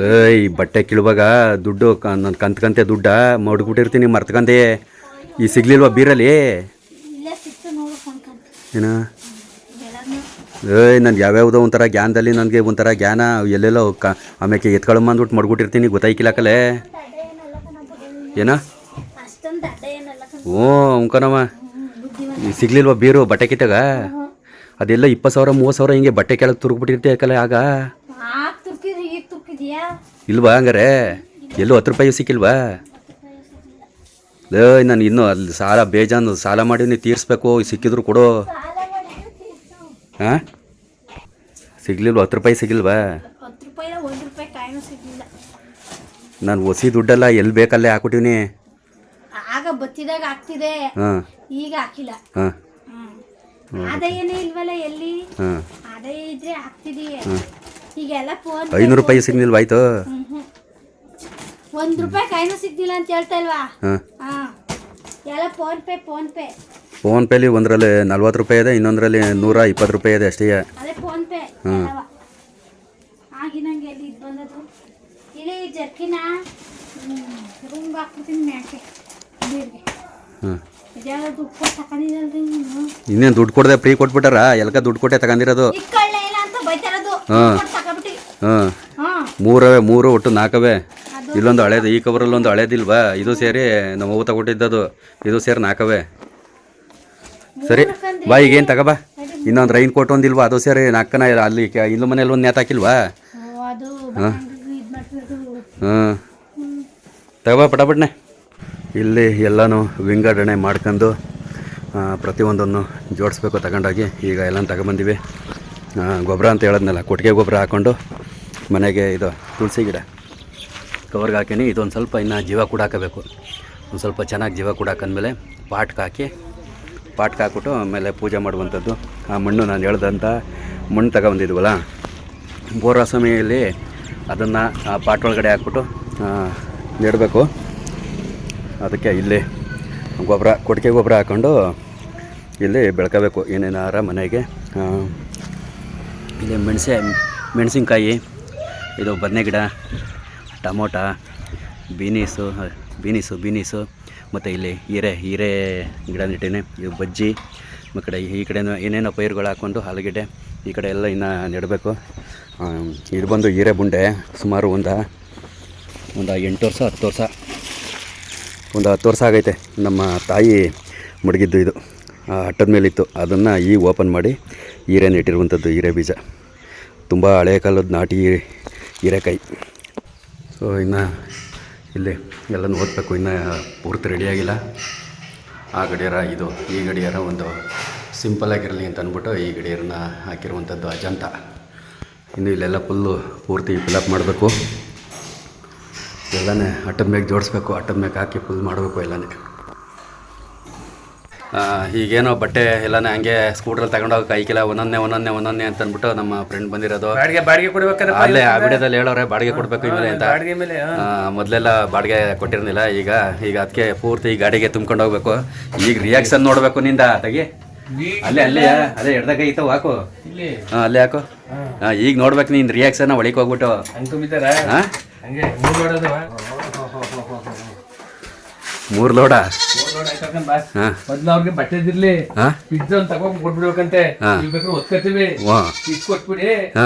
ಏಯ್ ಬಟ್ಟೆ ಕಿಳುವಾಗ ದುಡ್ಡು ನಾನು ಕಂತೆ ದುಡ್ಡ ಮಡ್ಬಿಟ್ಟಿರ್ತೀನಿ, ಮರ್ತ್ಕಂದೆ. ಈ ಸಿಗ್ಲಿಲ್ವಾ ಬೀರಲ್ಲಿ ಏನ? ಏಯ್ ನನ್ಗೆ ಯಾವ್ಯಾವುದೋ ಒಂಥರ ಜ್ಞಾನದಲ್ಲಿ ನನಗೆ ಒಂಥರ ಜ್ಞಾನ ಎಲ್ಲೆಲ್ಲೋ ಆಮೇಲೆ ಎತ್ಕೊಳಮ್ಮ ಅಂದ್ಬಿಟ್ಟು ಮಡ್ಬಿಟ್ಟಿರ್ತೀನಿ, ಗೊತ್ತಾಯ್ಕಿಲ್ಲಕಲೆ ಏನ? ಹ್ಞೂ ಅಂಕನವ. ಸಿಗ್ಲಿಲ್ವಾ ಬೀರು ಬಟ್ಟೆ ಕಿತ್ತಾಗ? ಅದೆಲ್ಲ 20,000 30,000 ಹಿಂಗೆ ಬಟ್ಟೆ ಕೆಳಗೆ ತುರುಗ್ಬಿಟ್ಟಿರ್ತೀಯ ಯಾಕಲೆ ಆಗ? ಇಲ್ವಾ ಹಂಗಾರೆ? ಎಲ್ಲೂ 10 ರೂಪಾಯಿ ಸಿಕ್ಕಿಲ್ವಾ? ನಾನು ಇನ್ನೂ ಅಲ್ಲಿ ಸಾಲ ಬೇಜಾನು ಸಾಲ ಮಾಡಿ ನೀವು ತೀರಿಸ್ಬೇಕು, ಸಿಕ್ಕಿದ್ರು ಕೊಡು. ಹಾಂ ಸಿಗ್ಲಿಲ್ವಾ? 10 ರೂಪಾಯಿ ಸಿಗಿಲ್ವಾ? ನಾನು ಹೊಸಿ ದುಡ್ಡಲ್ಲ ಎಲ್ಲಿ ಬೇಕಲ್ಲೇ ಹಾಕ್ಬಿಟ್ಟಿವ್ನಿ. ಆಗ ಬತ್ತಿದಾಗ ಆಗ್ತಿದೆ, ಈಗ ಹಾಕಿಲ್ಲ. ಆದಾಯನೇ ಇಲ್ವಲ್ಲ ಎಲ್ಲಿ? ಆದಾಯ ಇದ್ರೆ ಹಾಕ್ತಿದೀಯ. ಈಗೆಲ್ಲ ಫೋನ್ 500 ರೂಪಾಯಿ ಸಿಗ್ಲಿಲ್ವಾ? ಆಯ್ತು, 1 ರೂಪಾಯಿ ಕಾಯಿನೂ ಸಿಗ್ಲಿಲ್ಲ ಅಂತ ಹೇಳ್ತಾ ಇಲ್ವಾ? ಎಲ್ಲ ಫೋನ್ ಪೇಲಿ ಒಂದರಲ್ಲಿ 40 ರೂಪಾಯಿ ಇದೆ, ಇನ್ನೊಂದರಲ್ಲಿ 120 ರೂಪಾಯಿ ಇದೆ ಅಷ್ಟೇ. ಅದೇ ಫೋನ್ ಪೇ. ಆಗಿನಂಗೆ ಎಲ್ಲಿ ಇದು ಬಂದದು? ಇಲ್ಲಿ ಜರ್ಕಿನ ರೂಮ್ ಹಾಕ್ಬಿಡ್ತೀನಿ ಮ್ಯಾಕೆ ನೀರಿಗೆ. ಇನ್ನೇನು ದುಡ್ಡು ಕೊಡದೆ ಫ್ರೀ ಕೊಟ್ಬಿಟ್ಟಾರ? ಎಲ್ಕ ದುಡ್ಡು ಕೊಟ್ಟೆ ತಗೊಂಡಿರೋದು. ಮೂರು ಒಟ್ಟು 4 ಇಲ್ಲೊಂದು ಹಳೇದು, ಈ ಕವರಲ್ಲಿ ಒಂದು ಹಳೇದಿಲ್ವಾ? ಇದು ಸೇರಿ ನಮ್ಮ ಅವ್ವ ತಗೊಟ್ಟಿದ್ದದು, ಇದು ಸೇರಿ 4. ಸರಿ ಬಾ, ಈಗೇನು ತಗೋಬಾ. ಇನ್ನೊಂದು ರೈನ್ ಕೋಟ್ ಒಂದಿಲ್ವಾ? ಅದು ಸೇರಿ 4 ಅಲ್ಲಿ ಇಲ್ಲೂ ಮನೇಲಿ ಒಂದು ನೇತು ಹಾಕಿಲ್ವಾ? ತಗೋಬಾ ಪಟಾಪಟ್ನೆ. ಇಲ್ಲಿ ಎಲ್ಲನೂ ವಿಂಗಡಣೆ ಮಾಡ್ಕೊಂಡು ಪ್ರತಿಯೊಂದನ್ನು ಜೋಡಿಸ್ಬೇಕು ತಗೊಂಡೋಗಿ. ಈಗ ಎಲ್ಲ ತಗೊಂಬಂದಿವಿ. ಗೊಬ್ಬರ ಅಂತ ಹೇಳಿದ್ನಲ್ಲ, ಕೊಟ್ಟಿಗೆ ಗೊಬ್ಬರ ಹಾಕ್ಕೊಂಡು ಮನೆಗೆ ಇದು ತುಳಸಿ ಗಿಡ ಕವರ್ಗೆ ಹಾಕೀನಿ. ಇದೊಂದು ಸ್ವಲ್ಪ ಇನ್ನು ಜೀವ ಕೂಡ ಹಾಕಬೇಕು. ಒಂದು ಸ್ವಲ್ಪ ಚೆನ್ನಾಗಿ ಜೀವ ಕೂಡ ಹಾಕಂದ್ಮೇಲೆ ಪಾಟ್ಗೆ ಹಾಕ್ಬಿಟ್ಟು ಆಮೇಲೆ ಪೂಜೆ ಮಾಡುವಂಥದ್ದು. ಆ ಮಣ್ಣು ನಾನು ಹೇಳ್ದಂಥ ಮಣ್ಣು ತಗೊಬಂದಿದ್ವಲ್ಲ ಬೋರ ಸಮಯಲ್ಲಿ, ಅದನ್ನು ಆ ಪಾಟ್ ಒಳಗಡೆ ಹಾಕ್ಬಿಟ್ಟು ನೆಡಬೇಕು. ಅದಕ್ಕೆ ಇಲ್ಲಿ ಕೊಟ್ಟಿಗೆ ಗೊಬ್ಬರ ಹಾಕ್ಕೊಂಡು ಇಲ್ಲಿ ಬೆಳ್ಕೋಬೇಕು ಏನೇನಾರ ಮನೆಗೆ. ಇಲ್ಲಿ ಮೆಣಸಿನ್ಕಾಯಿ, ಇದು ಬದನೆ ಗಿಡ, ಟೊಮೊಟ, ಬೀನೀಸು ಮತ್ತು ಇಲ್ಲಿ ಹೀರೆ ಗಿಡ ನೆಟ್ಟಿನಿ. ಇದು ಬಜ್ಜಿ, ಈ ಕಡೆ ಏನೇನೋ ಪೈರುಗಳು ಹಾಕ್ಕೊಂಡು ಆಲೂಗೆಡ್ಡೆ ಈ ಕಡೆ ಎಲ್ಲ ಇನ್ನು ನೆಡಬೇಕು. ಇದು ಬಂದು ಹೀರೆ ಬುಂಡೆ ಸುಮಾರು ಒಂದು 8 ವರ್ಷ 10 ವರ್ಷ, ಒಂದು 10 ವರ್ಷ ಆಗೈತೆ. ನಮ್ಮ ತಾಯಿ ಮಡಗಿದ್ದು ಇದು ಹಟ್ಟದ ಮೇಲಿತ್ತು. ಅದನ್ನು ಈಗ ಓಪನ್ ಮಾಡಿ ಹೀರೆ ನೆಟ್ಟಿರುವಂಥದ್ದು. ಹೀರೆ ಬೀಜ ತುಂಬ ಹಳೆಯ ಕಾಲದ ನಾಟಿ ಹೀರೆಕಾಯಿ. ಸೊ ಇನ್ನು ಇಲ್ಲಿ ಎಲ್ಲನೂ ಓದಬೇಕು, ಇನ್ನು ಪೂರ್ತಿ ರೆಡಿಯಾಗಿಲ್ಲ. ಆ ಗಡಿಯಾರ ಇದು, ಈ ಗಡಿಯಾರ ಒಂದು ಸಿಂಪಲ್ಲಾಗಿರಲಿ ಅಂತ ಅಂದ್ಬಿಟ್ಟು ಈ ಗಡಿಯಾರನ್ನ ಹಾಕಿರುವಂಥದ್ದು ಅಜಂತ. ಇನ್ನು ಇಲ್ಲೆಲ್ಲ ಪೂರ್ತಿ ಫಿಲಪ್ ಮಾಡಬೇಕು. ಎಲ್ಲನೇ ಅಟ್ಟದ ಮೇಲೆ ಜೋಡಿಸ್ಬೇಕು, ಅಟ್ಟದ ಮೇಲೆ ಹಾಕಿ ಫುಲ್ ಮಾಡಬೇಕು ಎಲ್ಲನೇ. ಈಗೇನೋ ಬಟ್ಟೆ ಎಲ್ಲನೇ ಹಂಗೆ ಸ್ಕೂಟ್ರಲ್ಲಿ ತಗೊಂಡೋಗಿ ಕೈಕಿಲ್ಲ ಒಂದೊಂದೇ ಅಂತ ಅಂದ್ಬಿಟ್ಟು ನಮ್ಮ ಫ್ರೆಂಡ್ ಬಂದಿರೋದು. ಬಾಡಿಗೆ ಕೊಡ್ಬೇಕಾದ್ರೆ ಅಲ್ಲೇ ಆ ವಿಡಿಯೋದಲ್ಲಿ ಹೇಳೋರೆ ಬಾಡಿಗೆ ಕೊಡಬೇಕು ಇಮೇಲೆ ಅಂತ. ಬಾಡಿಗೆ ಮೇಲೆ ಮೊದಲೆಲ್ಲ ಬಾಡಿಗೆ ಕೊಟ್ಟಿರಲಿಲ್ಲ, ಈಗ ಅದಕ್ಕೆ ಪೂರ್ತಿ ಈ ಗಾಡಿಗೆ ತುಂಬ್ಕೊಂಡು ಹೋಗ್ಬೇಕು. ಈಗ ರಿಯಾಕ್ಷನ್ ನೋಡಬೇಕು ನಿಂದ ತೆಗಿ. ಅದೇ ಎಡ್ದಾಗ ಐತವ ಹಾಕು, ಅಲ್ಲೇ ಹಾಕು. ಈಗ ನೋಡ್ಬೇಕು ನೀನು ರಿಯಾಕ್ಷನ್ ಒಳಗೆ ಹೋಗ್ಬಿಟ್ಟು. ಹಂಗೆ 3 ಲೋಡ ಮೊದ್ಲು ಅವ್ರಿಗೆ ಬಟ್ಟೆ ಇದಿರ್ಲಿ ಪಿಜ್ಜಾ ಒಂದು ತಗೊಂಡ್ ಕೊಟ್ಬಿಡ್ಬೇಕಂತೆ. ಒತ್ಕತೀವಿ ಕೊಟ್ಬಿಡಿ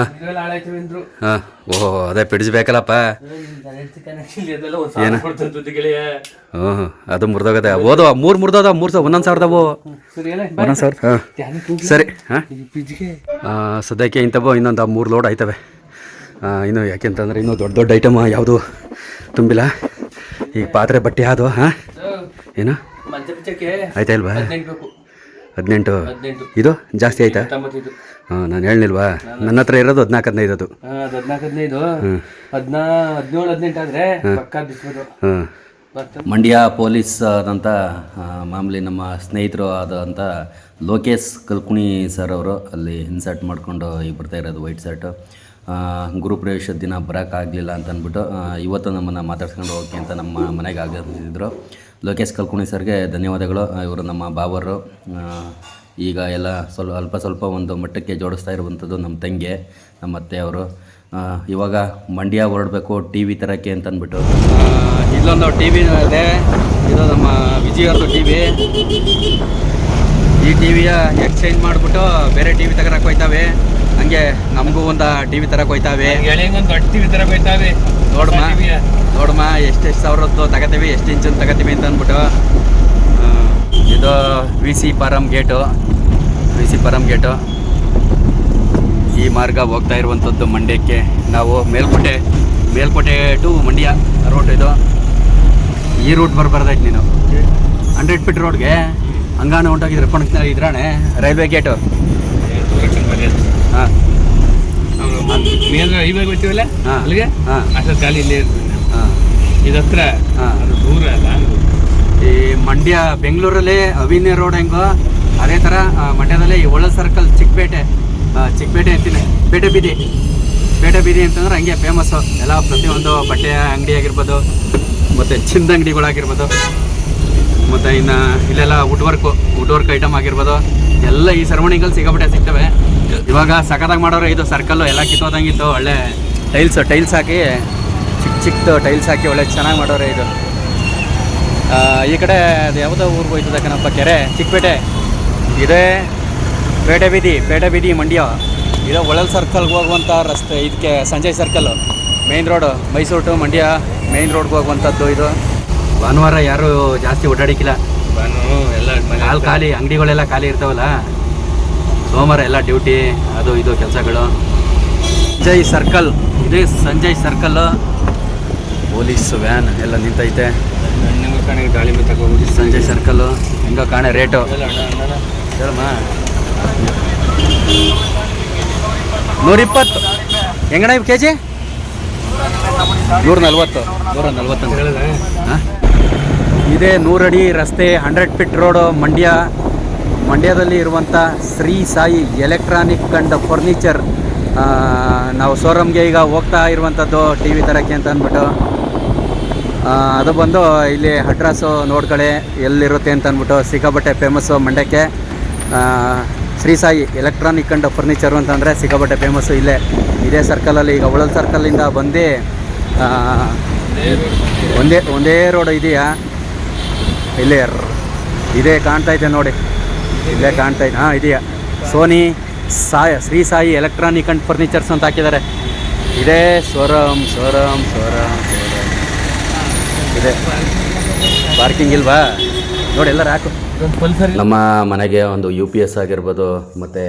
ಹಾಳಾಯ್ತೀವಿ ಅಂದ್ರು. ಓಹೋ ಅದೇ ಪಿಡಿಸ್ಬೇಕಲ್ಲಪ್ಪ. ಅದು ಮುರಿದೋಗದೆ ಓದೋ 3 ಮುರಿದೋದ 3 1,000 1,000. ಸರಿ ಸದ್ಯಕ್ಕೆ ಇಂಥವು ಇನ್ನೊಂದು 3 ಲೋಡ್ ಆಯ್ತವೆ. ಇನ್ನು ಯಾಕೆಂತಂದ್ರೆ ಇನ್ನೂ ದೊಡ್ಡ ಐಟಮ್ ಯಾವುದು ತುಂಬಿಲ್ಲ. ಈಗ ಪಾತ್ರೆ ಬಟ್ಟೆ ಅದು ಏನು ಆಯ್ತಾ ಇಲ್ವಾ? 18 ಇದು ಜಾಸ್ತಿ ಆಯ್ತಾ? ನಾನು ಹೇಳಿಲ್ವಾ ನನ್ನ ಹತ್ರ ಇರೋದು 14-15 ಅದು. 17-18 ಆದ್ರೆ ಮಂಡ್ಯ ಪೊಲೀಸ್ ಆದಂಥ ಮಾಮೂಲಿ ನಮ್ಮ ಸ್ನೇಹಿತರು ಆದಂಥ ಲೋಕೇಶ್ ಕಲ್ಕುಣಿ ಸರ್ ಅವರು ಅಲ್ಲಿ ಇನ್ಸರ್ಟ್ ಮಾಡಿಕೊಂಡು ಈಗ ಬರ್ತಾ ಇರೋದು ವೈಟ್ ಶರ್ಟು. ಗುರುಪ್ರವೇಶದ ದಿನ ಬರೋಕ್ಕಾಗಲಿಲ್ಲ ಅಂತ ಅಂದ್ಬಿಟ್ಟು ಇವತ್ತು ನಮ್ಮನ್ನು ಮಾತಾಡ್ಸ್ಕೊಂಡು ಹೋಗೋಕ್ಕೆ ಅಂತ ನಮ್ಮ ಮನೆಗೆ ಆಗಮಿಸಿದ್ರು. ಲೋಕೇಶ್ ಕಲ್ಕುಣಿ ಸರ್ಗೆ ಧನ್ಯವಾದಗಳು. ಇವರು ನಮ್ಮ ಬಾವರು. ಈಗ ಎಲ್ಲ ಸ್ವಲ್ಪ ಒಂದು ಮಟ್ಟಕ್ಕೆ ಜೋಡಿಸ್ತಾ ಇರುವಂಥದ್ದು ನಮ್ಮ ತಂಗಿ, ನಮ್ಮ ಅತ್ತೆ ಅವರು. ಇವಾಗ ಮಂಡ್ಯ ಹೊರಡಬೇಕು ಟಿ ವಿ ತರೋಕ್ಕೆ ಅಂತ ಅಂದ್ಬಿಟ್ಟು. ಇಲ್ಲೊಂದು ಟಿ ವಿ ಇದೆ, ಇದು ನಮ್ಮ ವಿಜಯವ್ರದ್ದು ಟಿ ವಿ. ಈ ಟಿ ವಿಯ ಎಕ್ಸ್ಚೇಂಜ್ ಮಾಡಿಬಿಟ್ಟು ಬೇರೆ ಟಿ ವಿ ತಗೊಳಕ್ಕೆ ಹೋಯ್ತಾವೆ. ಹಂಗೆ ನಮಗೂ ಒಂದು ಟಿ ವಿ ತರಕ್ಕೆ ಹೋಯ್ತಾವೆ. ದೊಡ್ಡ ಟಿ ವಿ ತರಕ್ಕೆ ಹೋಯ್ತಾವೆ. ನೋಡಮ್ಮ ಎಷ್ಟು ಸಾವಿರದ್ದು ತಗೋತೀವಿ, ಎಷ್ಟು ಇಂಚಿನ ತಗೋತೀವಿ ಅಂತ ಅಂದ್ಬಿಟ್ಟು. ಇದು ವಿ ಸಿ ಪಾರಂ ಗೇಟು. ಈ ಮಾರ್ಗ ಹೋಗ್ತಾ ಇರುವಂಥದ್ದು ಮಂಡ್ಯಕ್ಕೆ. ನಾವು ಮೇಲ್ಕೋಟೆ ಟು ಮಂಡ್ಯ ರೋಡ್ ಇದು. ಈ ರೂಟ್ ಬರಬಾರ್ದಾಯ್ತು ನೀನು 100 ಫೀಟ್ ರೋಡ್ಗೆ ಹಂಗಾನೆ ಹೊಂಟೋಗಿದ್ರೆ ಇದ್ರಾಣೆ ರೈಲ್ವೆ ಗೇಟು. ಇವಾಗ ಗೊತ್ತಿವಲ್ಲ ಅಲ್ಲಿಗೆ ಅಷ್ಟೊಂದು ಖಾಲಿ ಇಲ್ಲೇ ಇದತ್ರ ದೂರ ಅಲ್ಲ. ಈ ಮಂಡ್ಯ ಬೆಂಗಳೂರಲ್ಲಿ ಅವಿನ್ಯ ರೋಡ್ ಹೆಂಗೋ ಅದೇ ಥರ ಮಂಡ್ಯದಲ್ಲಿ ಒಳ್ಳೆ ಸರ್ಕಲ್ ಚಿಕ್ಕಪೇಟೆ ಅಂತೀನಿ, ಪೇಟೆ ಬೀದಿ ಅಂತಂದ್ರೆ ಹಂಗೆ ಫೇಮಸ್ಸು. ಎಲ್ಲ ಪ್ರತಿಯೊಂದು ಬಟ್ಟೆ ಅಂಗಡಿ ಆಗಿರ್ಬೋದು, ಮತ್ತು ಚಿಂದ ಅಂಗಡಿಗಳಾಗಿರ್ಬೋದು, ಮತ್ತು ಇನ್ನು ಇಲ್ಲೆಲ್ಲ ವುಡ್ ವರ್ಕ್ ಐಟಮ್ ಆಗಿರ್ಬೋದು, ಎಲ್ಲ ಈ ಸರೌಂಡಿಂಗಲ್ಲಿ ಸಿಕ್ತವೆ. ಇವಾಗ ಸಖತ್ತಾಗಿ ಮಾಡೋರು. ಇದು ಸರ್ಕಲ್ಲು ಎಲ್ಲ ಕಿತ್ತೋದಂಗಿತ್ತು. ಒಳ್ಳೆ ಟೈಲ್ಸ್ ಹಾಕಿ ಚಿಕ್ಕ ಟೈಲ್ಸ್ ಹಾಕಿ ಒಳ್ಳೆ ಚೆನ್ನಾಗಿ ಮಾಡೋರೆ. ಇದು ಈ ಕಡೆ ಅದು ಯಾವುದೋ ಊರಿಗೆ ಹೋಯ್ತದೆ ಕಣಪ್ಪ, ಕೆರೆ ಚಿಕ್ಕಪೇಟೆ. ಇದೇ ಪೇಟೆ ಬೀದಿ ಮಂಡ್ಯ. ಇದು ಒಳ್ಳೆ ಸರ್ಕಲ್ಗೆ ಹೋಗುವಂಥ ರಸ್ತೆ. ಇದಕ್ಕೆ Sanjay circle main road, Mysuru to Mandya main ರೋಡ್ಗೆ ಹೋಗುವಂಥದ್ದು. ಇದು ಭಾನುವಾರ ಯಾರೂ ಜಾಸ್ತಿ ಓಡಾಡಿಕ್ಕಿಲ್ಲ, ಎಲ್ಲ ಖಾಲಿ, ಅಂಗಡಿಗಳೆಲ್ಲ ಖಾಲಿ ಇರ್ತಾವಲ್ಲ. ಸೋಮವಾರ ಎಲ್ಲ ಡ್ಯೂಟಿ ಅದು ಇದು ಕೆಲಸಗಳು. ಸಂಜಯ್ ಸರ್ಕಲ್ಲು ಪೊಲೀಸ್ ವ್ಯಾನ್ ಎಲ್ಲ ನಿಂತೈತೆ. ಸಂಜಯ್ ಸರ್ಕಲ್ಲು ಹೆಂಗೋ ಕಾಣೆ ರೇಟು ಹೇಳಮ್ಮ. 120 ಹೆಂಗಣ್ಣ ಕೆಜಿ? 140 ಅಂತ ಹೇಳಿದೆ. ಇದೇ 100 ಅಡಿ ರಸ್ತೆ, 100 ಫೀಟ್ ರೋಡು ಮಂಡ್ಯದಲ್ಲಿ ಇರುವಂಥ Shri Sai electronic and furniture. ನಾವು ಶೋರೂಮ್ಗೆ ಈಗ ಹೋಗ್ತಾ ಇರುವಂಥದ್ದು ಟಿ ವಿ ತರೋಕ್ಕೆ ಅಂತ ಅಂದ್ಬಿಟ್ಟು. ಅದು ಬಂದು ಇಲ್ಲಿ ಅಡ್ರೆಸ್ಸು ನೋಡ್ಕೊಳ್ಳಿ ಎಲ್ಲಿರುತ್ತೆ ಅಂತ ಅಂದ್ಬಿಟ್ಟು. ಸಿಕ್ಕಾಪಟ್ಟೆ ಫೇಮಸ್ಸು ಮಂಡ್ಯಕ್ಕೆ. Shri Sai electronic and furniture ಅಂತಂದರೆ ಸಿಕ್ಕಾಪಟ್ಟೆ ಫೇಮಸ್ಸು ಇದೇ ಸರ್ಕಲಲ್ಲಿ. ಈಗ ಒಳಲ್ ಸರ್ಕಲ್ಲಿಂದ ಬಂದು ಒಂದೇ ರೋಡ್ ಇದೆಯಾ, ಇದೇ ಕಾಣ್ತೈತೆ ನೋಡಿ, ಇಲ್ಲೇ ಕಾಣ್ತೈತೆ. ಇದೆಯಾ Sony Shri Sai electronic and furnitures ಅಂತ ಹಾಕಿದ್ದಾರೆ. ಇದೇ ಶೋರೂಮ್ ಇದೆ. ಪಾರ್ಕಿಂಗ್ ಇಲ್ವಾ ನೋಡಿ, ಎಲ್ಲರೂ ಹಾಕು. ನಮ್ಮ ಮನೆಗೆ ಒಂದು UPS ಆಗಿರ್ಬೋದು, ಮತ್ತು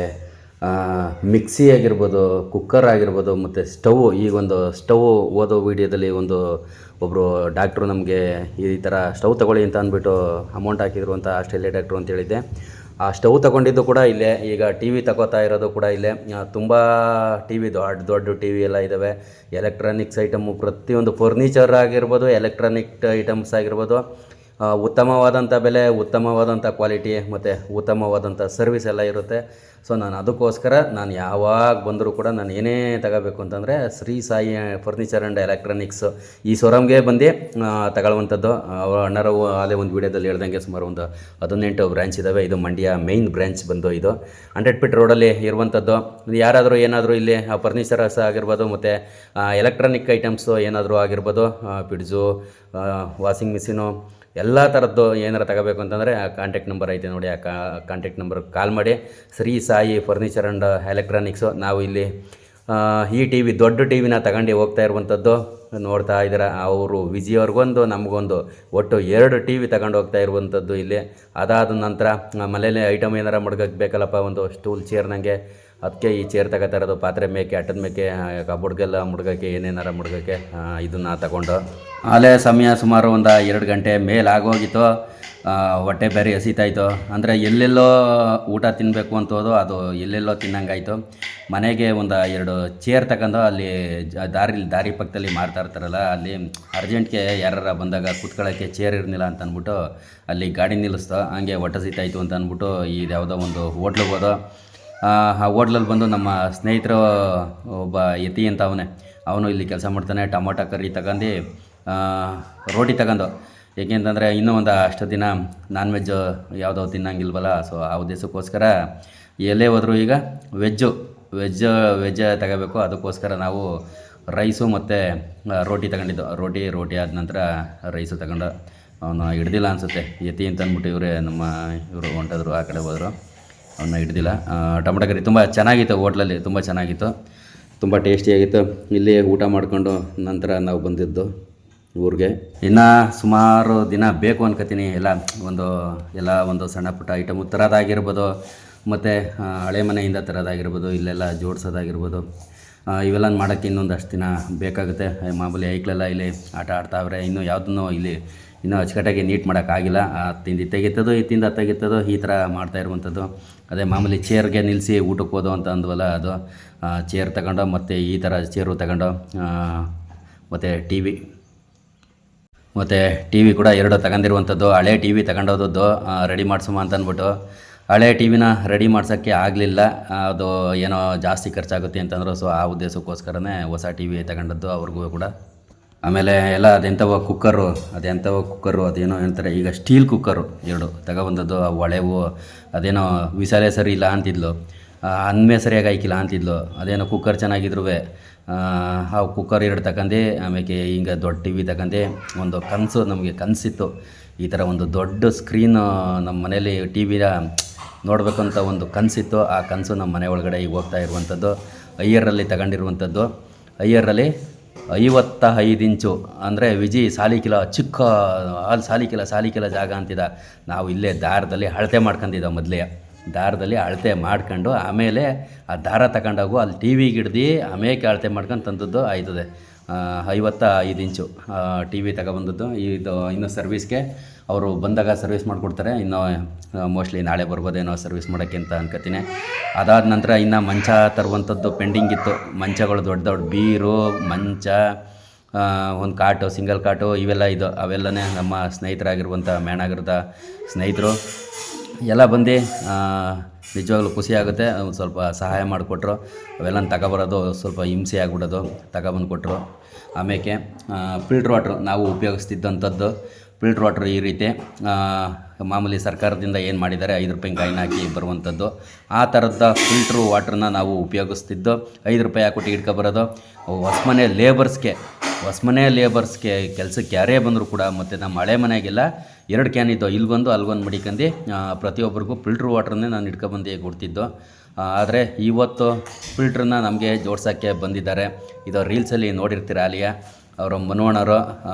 ಮಿಕ್ಸಿ ಆಗಿರ್ಬೋದು, ಕುಕ್ಕರ್ ಆಗಿರ್ಬೋದು, ಮತ್ತು ಈಗ ಒಂದು ಸ್ಟವ್ ಓದೋ ವೀಡಿಯೋದಲ್ಲಿ ಒಬ್ಬರು ಡಾಕ್ಟ್ರು ನಮಗೆ ಈ ಥರ ಸ್ಟವ್ ತೊಗೊಳ್ಳಿ ಅಂತ ಅಂದ್ಬಿಟ್ಟು ಅಮೌಂಟ್ ಹಾಕಿದ್ರು ಅಂತ ಆಸ್ಟ್ರೇಲಿಯಾ ಡಾಕ್ಟ್ರು ಅಂತ ಹೇಳಿದ್ದೆ. ಆ ಸ್ಟವ್ ತೊಗೊಂಡಿದ್ದು ಕೂಡ ಇಲ್ಲೇ. ಈಗ ಟಿ ವಿ ತಗೋತಾ ಇರೋದು ಕೂಡ ಇಲ್ಲೇ. ತುಂಬ ಟಿ ವಿ ದೊಡ್ಡ ಟಿ ವಿ ಎಲ್ಲ ಇದ್ದಾವೆ. ಎಲೆಕ್ಟ್ರಾನಿಕ್ಸ್ ಐಟಮು ಪ್ರತಿಯೊಂದು ಫರ್ನಿಚರ್ ಆಗಿರ್ಬೋದು, ಎಲೆಕ್ಟ್ರಾನಿಕ್ ಐಟಮ್ಸ್ ಆಗಿರ್ಬೋದು, ಉತ್ತಮವಾದಂಥ ಬೆಲೆ, ಉತ್ತಮವಾದಂಥ ಕ್ವಾಲಿಟಿ ಮತ್ತು ಉತ್ತಮವಾದಂಥ ಸರ್ವಿಸ್ ಎಲ್ಲ ಇರುತ್ತೆ. ಸೊ ನಾನು ಅದಕ್ಕೋಸ್ಕರ ನಾನು ಯಾವಾಗ ಬಂದರೂ ಕೂಡ ನಾನು ಏನೇ ತಗೋಬೇಕು ಅಂತಂದರೆ Shri Sai furniture and electronics ಈ ಶೋರೂಮ್ಗೆ ಬಂದು ತಗೊಳ್ಳುವಂಥದ್ದು. ಅವ್ರ ಅಣ್ಣರು ಅಲ್ಲೇ ಒಂದು ವೀಡಿಯೋದಲ್ಲಿ ಹೇಳ್ದಂಗೆ ಸುಮಾರು ಒಂದು 18 ಬ್ರ್ಯಾಂಚ್ ಇದ್ದಾವೆ. ಇದು ಮಂಡ್ಯ ಮೇಯ್ನ್ ಬ್ರ್ಯಾಂಚ್ ಬಂದು ಇದು 100 ಫೀಟ್ ರೋಡಲ್ಲಿ ಇರುವಂಥದ್ದು. ಯಾರಾದರೂ ಏನಾದರೂ ಇಲ್ಲಿ ಫರ್ನಿಚರ್ಸ್ ಆಗಿರ್ಬೋದು ಮತ್ತು ಎಲೆಕ್ಟ್ರಾನಿಕ್ ಐಟಮ್ಸು ಏನಾದರೂ ಆಗಿರ್ಬೋದು, ಫ್ರಿಡ್ಜು, ವಾಷಿಂಗ್ ಮಿಷಿನು ಎಲ್ಲ ಥರದ್ದು ಏನಾರು ತಗೋಬೇಕು ಅಂತಂದರೆ ಆ ಕಾಂಟ್ಯಾಕ್ಟ್ ನಂಬರ್ ಐತೆ ನೋಡಿ, ಆ ಕಾಂಟ್ಯಾಕ್ಟ್ ನಂಬರ್ಗೆ ಕಾಲ್ ಮಾಡಿ. Shri Sai furniture and electronics. ನಾವು ಇಲ್ಲಿ ಈ ಟಿ ವಿ ದೊಡ್ಡ ಟಿ ವಿನ ತಗೊಂಡು ಹೋಗ್ತಾ ಇರುವಂಥದ್ದು ನೋಡ್ತಾ ಇದ್ದೀರ. ಅವರು ವಿಜಿಯವ್ರಿಗೊಂದು ನಮಗೊಂದು ಒಟ್ಟು 2 ಟಿ ವಿ ತಗೊಂಡು ಹೋಗ್ತಾ ಇರುವಂಥದ್ದು ಇಲ್ಲಿ. ಅದಾದ ನಂತರ ಮನೇಲಿ ಐಟಮ್ ಏನಾರ ಮಡ್ಗಕ್ಕೆ ಬೇಕಲ್ಲಪ್ಪ, ಒಂದು ಸ್ಟೂಲ್ ಚೇರ್ ನನಗೆ, ಅದಕ್ಕೆ ಈ ಚೇರ್ ತಗೋತಾ ಇರೋದು. ಪಾತ್ರೆ ಮೇಕೆ, ಅಟ್ಟದ ಮೇಕೆ, ಕಬೋರ್ಡ್ಗೆಲ್ಲ ಮುಡ್ಗೋಕ್ಕೆ, ಏನೇನಾರ ಮುಡ್ಗೋಕ್ಕೆ ಇದನ್ನು ತಗೊಂಡು ಅಲ್ಲೇ ಸಮಯ ಸುಮಾರು ಒಂದು 2 ಗಂಟೆ ಮೇಲೆ ಆಗೋಗಿತ್ತು. ಹೊಟ್ಟೆ ಬೇರೆ ಹಸಿತಾಯಿತು. ಅಂದರೆ ಎಲ್ಲೆಲ್ಲೋ ಊಟ ತಿನ್ನಬೇಕು ಅಂತ ಹೋದೋ ಅದು ಎಲ್ಲೆಲ್ಲೋ ತಿನ್ನಂಗಾಯಿತು. ಮನೆಗೆ ಒಂದು 2 ಚೇರ್ ತಗೊಂಡು ಅಲ್ಲಿ ದಾರಿ ಪಕ್ಕದಲ್ಲಿ ಮಾರ್ತಾ ಇರ್ತಾರಲ್ಲ, ಅಲ್ಲಿ ಅರ್ಜೆಂಟ್ಗೆ ಯಾರು ಬಂದಾಗ ಕೂತ್ಕೊಳ್ಳೋಕ್ಕೆ ಚೇರ್ ಇರಲಿಲ್ಲ ಅಂತ ಅಂದ್ಬಿಟ್ಟು ಅಲ್ಲಿ ಗಾಡಿ ನಿಲ್ಲಿಸ್ತು. ಹಂಗೆ ಹೊಟ್ಟೆ ಹಸಿತಾಯಿತು ಅಂತ ಅಂದ್ಬಿಟ್ಟು ಇದು ಯಾವುದೋ ಒಂದು ಹೋಟ್ಲಿಗೆ ಹೋದೋ. ಆ ಹೋಟ್ಲಲ್ಲಿ ಬಂದು ನಮ್ಮ ಸ್ನೇಹಿತರು ಒಬ್ಬ ಯತಿ ಅಂತ ಅವನು ಇಲ್ಲಿ ಕೆಲಸ ಮಾಡ್ತಾನೆ. ಟೊಮೊಟೊ ಕರಿ ತಗೊಂಡು ರೋಟಿ ತಗೊಂಡು, ಏಕೆಂತಂದರೆ ಇನ್ನೂ ಒಂದು ಅಷ್ಟು ದಿನ ನಾನ್ ವೆಜ್ ಯಾವುದೋ ತಿನ್ನಂಗಿಲ್ವಲ್ಲ. ಸೊ ಆ ಉದ್ದೇಶಕ್ಕೋಸ್ಕರ ಎಲ್ಲೇ ಹೋದರೂ ಈಗ ವೆಜ್ ತಗೋಬೇಕು. ಅದಕ್ಕೋಸ್ಕರ ನಾವು ರೈಸು ಮತ್ತು ರೋಟಿ ತಗೊಂಡಿದ್ದು. ರೋಟಿ ಆದ ನಂತರ ರೈಸು ತಗೊಂಡು ಅವನು ಹಿಡ್ದಿಲ್ಲ ಅನಿಸುತ್ತೆ, ಯತಿ ಅಂತ ಅಂದ್ಬಿಟ್ಟು ಇವರು ಹೊಂಟಿದ್ರು, ಆ ಕಡೆ ಹೋದರು, ಅವನ್ನ ಹಿಡ್ದಿಲ್ಲ. ಟೊಮೊಟೊ ಕರಿ ತುಂಬ ಚೆನ್ನಾಗಿತ್ತು, ಹೋಟ್ಲಲ್ಲಿ ತುಂಬ ಚೆನ್ನಾಗಿತ್ತು, ತುಂಬ ಟೇಸ್ಟಿಯಾಗಿತ್ತು. ಇಲ್ಲಿ ಊಟ ಮಾಡಿಕೊಂಡು ನಂತರ ನಾವು ಬಂದಿದ್ದು ಊರಿಗೆ. ಇನ್ನು ಸುಮಾರು ದಿನ ಬೇಕು ಅನ್ಕೋತೀನಿ. ಎಲ್ಲ ಒಂದು ಸಣ್ಣ ಪುಟ್ಟ ಐಟಮು ತರೋದಾಗಿರ್ಬೋದು, ಮತ್ತು ಹಳೆ ಮನೆಯಿಂದ ತರೋದಾಗಿರ್ಬೋದು, ಇಲ್ಲೆಲ್ಲ ಜೋಡಿಸೋದಾಗಿರ್ಬೋದು, ಇವೆಲ್ಲ ಮಾಡೋಕ್ಕೆ ಇನ್ನೊಂದಷ್ಟು ದಿನ ಬೇಕಾಗುತ್ತೆ. ಮಾಮೂಲಿ ಐಕ್ಳೆಲ್ಲ ಇಲ್ಲಿ ಆಟ ಆಡ್ತಾವ್ರೆ. ಇನ್ನೂ ಯಾವುದನ್ನು ಇಲ್ಲಿ ಇನ್ನೂ ಅಚ್ಚುಕಟ್ಟಾಗಿ ನೀಟ್ ಮಾಡೋಕ್ಕಾಗಿಲ್ಲ. ತಿಂದು ತೆಗಿತದೋ ಇತ್ತಿಂದ ತೆಗಿತದೋ ಈ ಥರ ಮಾಡ್ತಾ ಇರುವಂಥದ್ದು. ಅದೇ ಮಾಮೂಲಿ ಚೇರ್ಗೆ ನಿಲ್ಲಿಸಿ ಊಟಕ್ಕೆ ಹೋದೋ ಅಂತ ಅಂದ್ವಲ್ಲ, ಅದು ಚೇರ್ ತಗೊಂಡು ಮತ್ತು ಈ ಥರ ಚೇರು ತಗೊಂಡು ಮತ್ತು ಟಿ ವಿ ಕೂಡ 2 ತಗೊಂಡಿರುವಂಥದ್ದು. ಹಳೆ ಟಿ ವಿ ತಗೊಂಡೋದದ್ದು ರೆಡಿ ಮಾಡಿಸೋಮ ಅಂತ ಅಂದ್ಬಿಟ್ಟು ಹಳೆ ಟಿ ವಿನ ರೆಡಿ ಮಾಡ್ಸೋಕ್ಕೆ ಆಗಲಿಲ್ಲ. ಅದು ಏನೋ ಜಾಸ್ತಿ ಖರ್ಚಾಗುತ್ತೆ ಅಂತಂದ್ರು. ಸೊ ಆ ಉದ್ದೇಶಕ್ಕೋಸ್ಕರನೇ ಹೊಸ ಟಿ ವಿ ತಗೊಂಡದ್ದು ಅವ್ರಿಗೂ ಕೂಡ. ಆಮೇಲೆ ಎಲ್ಲ ಅದೆಂಥವೋ ಕುಕ್ಕರು ಅದೇನೋ ಅಂತಾರೆ ಈಗ, ಸ್ಟೀಲ್ ಕುಕ್ಕರು 2 ತಗೊಬಂದದ್ದು. ಅವು ಹಳೆವು, ಅದೇನೋ ವಿಸಾಲೆ ಸರಿ ಇಲ್ಲ ಅಂತಿದ್ಲು, ಅನ್ಮೆ ಸರಿಯಾಗಿ ಆಯ್ಕಿಲ್ಲ ಅಂತಿದ್ಲು. ಅದೇನೋ ಕುಕ್ಕರ್ ಚೆನ್ನಾಗಿದ್ರು ಆ ಕುಕ್ಕರ್ 2 ತಗೊಂಡು ಆಮೇಲೆ ಹಿಂಗೆ ದೊಡ್ಡ ಟಿ ವಿ ತಗೊಂಡು ಒಂದು ನಮಗೆ ಕನಸಿತ್ತು, ಈ ಥರ ಒಂದು ದೊಡ್ಡ ಸ್ಕ್ರೀನು ನಮ್ಮ ಮನೇಲಿ ಟಿ ವಿನ ನೋಡಬೇಕಂತ ಒಂದು ಕನಸಿತ್ತು. ಆ ಕನಸು ನಮ್ಮ ಮನೆ ಒಳಗಡೆ ಈಗ ಹೋಗ್ತಾ ಇರುವಂಥದ್ದು. ಅಯ್ಯರಲ್ಲಿ ತಗೊಂಡಿರುವಂಥದ್ದು. ಅಯ್ಯರಲ್ಲಿ 55 ಇಂಚು ಅಂದರೆ ವಿಜಿ ಸಾಲಿಕಿಲ ಚಿಕ್ಕ ಅಲ್ಲಿ ಸಾಲಿಕಿಲ ಜಾಗ ಅಂತಿದ್ದ. ನಾವು ಇಲ್ಲೇ ದಾರದಲ್ಲಿ ಅಳತೆ ಮಾಡ್ಕೊಂಡಿದ್ದ. ಮೊದಲೇ ದಾರದಲ್ಲಿ ಅಳತೆ ಮಾಡ್ಕೊಂಡು ಆಮೇಲೆ ಆ ದಾರ ತಗೊಂಡೋಗು ಅಲ್ಲಿ ಟಿ ವಿಗೆ ಹಿಡ್ದು ಆಮೇಲೆ ಅಳತೆ ಮಾಡ್ಕೊಂಡು ತಂದದ್ದು ಆಯ್ತದೆ. 55 ಇಂಚು ಟಿ ವಿ ತಗೊಬಂದದ್ದು. ಇದು ಇನ್ನು ಸರ್ವಿಸ್ಗೆ ಅವರು ಬಂದಾಗ ಸರ್ವಿಸ್ ಮಾಡಿಕೊಡ್ತಾರೆ. ಇನ್ನು ಮೋಸ್ಟ್ಲಿ ನಾಳೆ ಬರ್ಬೋದೇನೋ ಸರ್ವಿಸ್ ಮಾಡೋಕ್ಕೆ ಅಂತ ಅನ್ಕೋತೀನಿ. ಅದಾದ ನಂತರ ಇನ್ನು ಮಂಚ ತರುವಂಥದ್ದು ಪೆಂಡಿಂಗ್ ಇತ್ತು. ಮಂಚಗಳು ದೊಡ್ಡ ಬೀರು, ಮಂಚ, ಒಂದು ಕಾಟು, ಸಿಂಗಲ್ ಕಾಟು, ಇವೆಲ್ಲ ಅವೆಲ್ಲನೇ ನಮ್ಮ ಸ್ನೇಹಿತರಾಗಿರುವಂಥ ಮೇಣಾಗಿರೋದ ಸ್ನೇಹಿತರು ಎಲ್ಲ ಬಂದು ನಿಜವಾಗ್ಲೂ ಖುಷಿಯಾಗುತ್ತೆ. ಒಂದು ಸ್ವಲ್ಪ ಸಹಾಯ ಮಾಡಿಕೊಟ್ರು. ಅವೆಲ್ಲ ತಗೊಬರೋದು ಸ್ವಲ್ಪ ಹಿಂಸೆ ಆಗಿಬಿಡೋದು, ತಗೊಬಂದು ಕೊಟ್ಟರು. ಆಮೇಲೆ ಫಿಲ್ಟ್ರ್ ವಾಟ್ರು ನಾವು ಉಪಯೋಗಿಸ್ತಿದ್ದಂಥದ್ದು. ಫಿಲ್ಟ್ರ್ ವಾಟ್ರು ಈ ರೀತಿ ಮಾಮೂಲಿ ಸರ್ಕಾರದಿಂದ ಏನು ಮಾಡಿದ್ದಾರೆ 5 ರೂಪಾಯಿ ಕಾಯಿನ ಹಾಕಿ ಬರುವಂಥದ್ದು. ಆ ಥರದ ಫಿಲ್ಟ್ರು ವಾಟ್ರನ್ನ ನಾವು ಉಪಯೋಗಿಸ್ತಿದ್ದು. 5 ರೂಪಾಯಿ ಹಾಕ್ಬಿಟ್ಟು ಹಿಡ್ಕೊಬರೋದು. ಹೊಸಮನೆ ಲೇಬರ್ಸ್ಗೆ ಕೆಲಸಕ್ಕೆ ಯಾರೇ ಬಂದರೂ ಕೂಡ, ಮತ್ತು ನಮ್ಮ ಹಳೆ ಮನೆಗೆಲ್ಲ 2 ಕ್ಯಾನ್ ಇದ್ದವು, ಇಲ್ಗೊಂದು ಅಲ್ಗೊಂದು ಮಡಿಕಂಡು ಪ್ರತಿಯೊಬ್ಬರಿಗೂ ಫಿಲ್ಟ್ರ್ ವಾಟ್ರನ್ನೇ ನಾನು ಹಿಡ್ಕೊಬಂದು ಕೊಡ್ತಿದ್ದು. ಆದರೆ ಇವತ್ತು ಫಿಲ್ಟ್ರನ್ನ ನಮಗೆ ಜೋಡ್ಸೋಕ್ಕೆ ಬಂದಿದ್ದಾರೆ. ಇದು ರೀಲ್ಸಲ್ಲಿ ನೋಡಿರ್ತೀರ. ಅಲ್ಲಿಯ ಅವರು ಮನೋಣ್ಣರು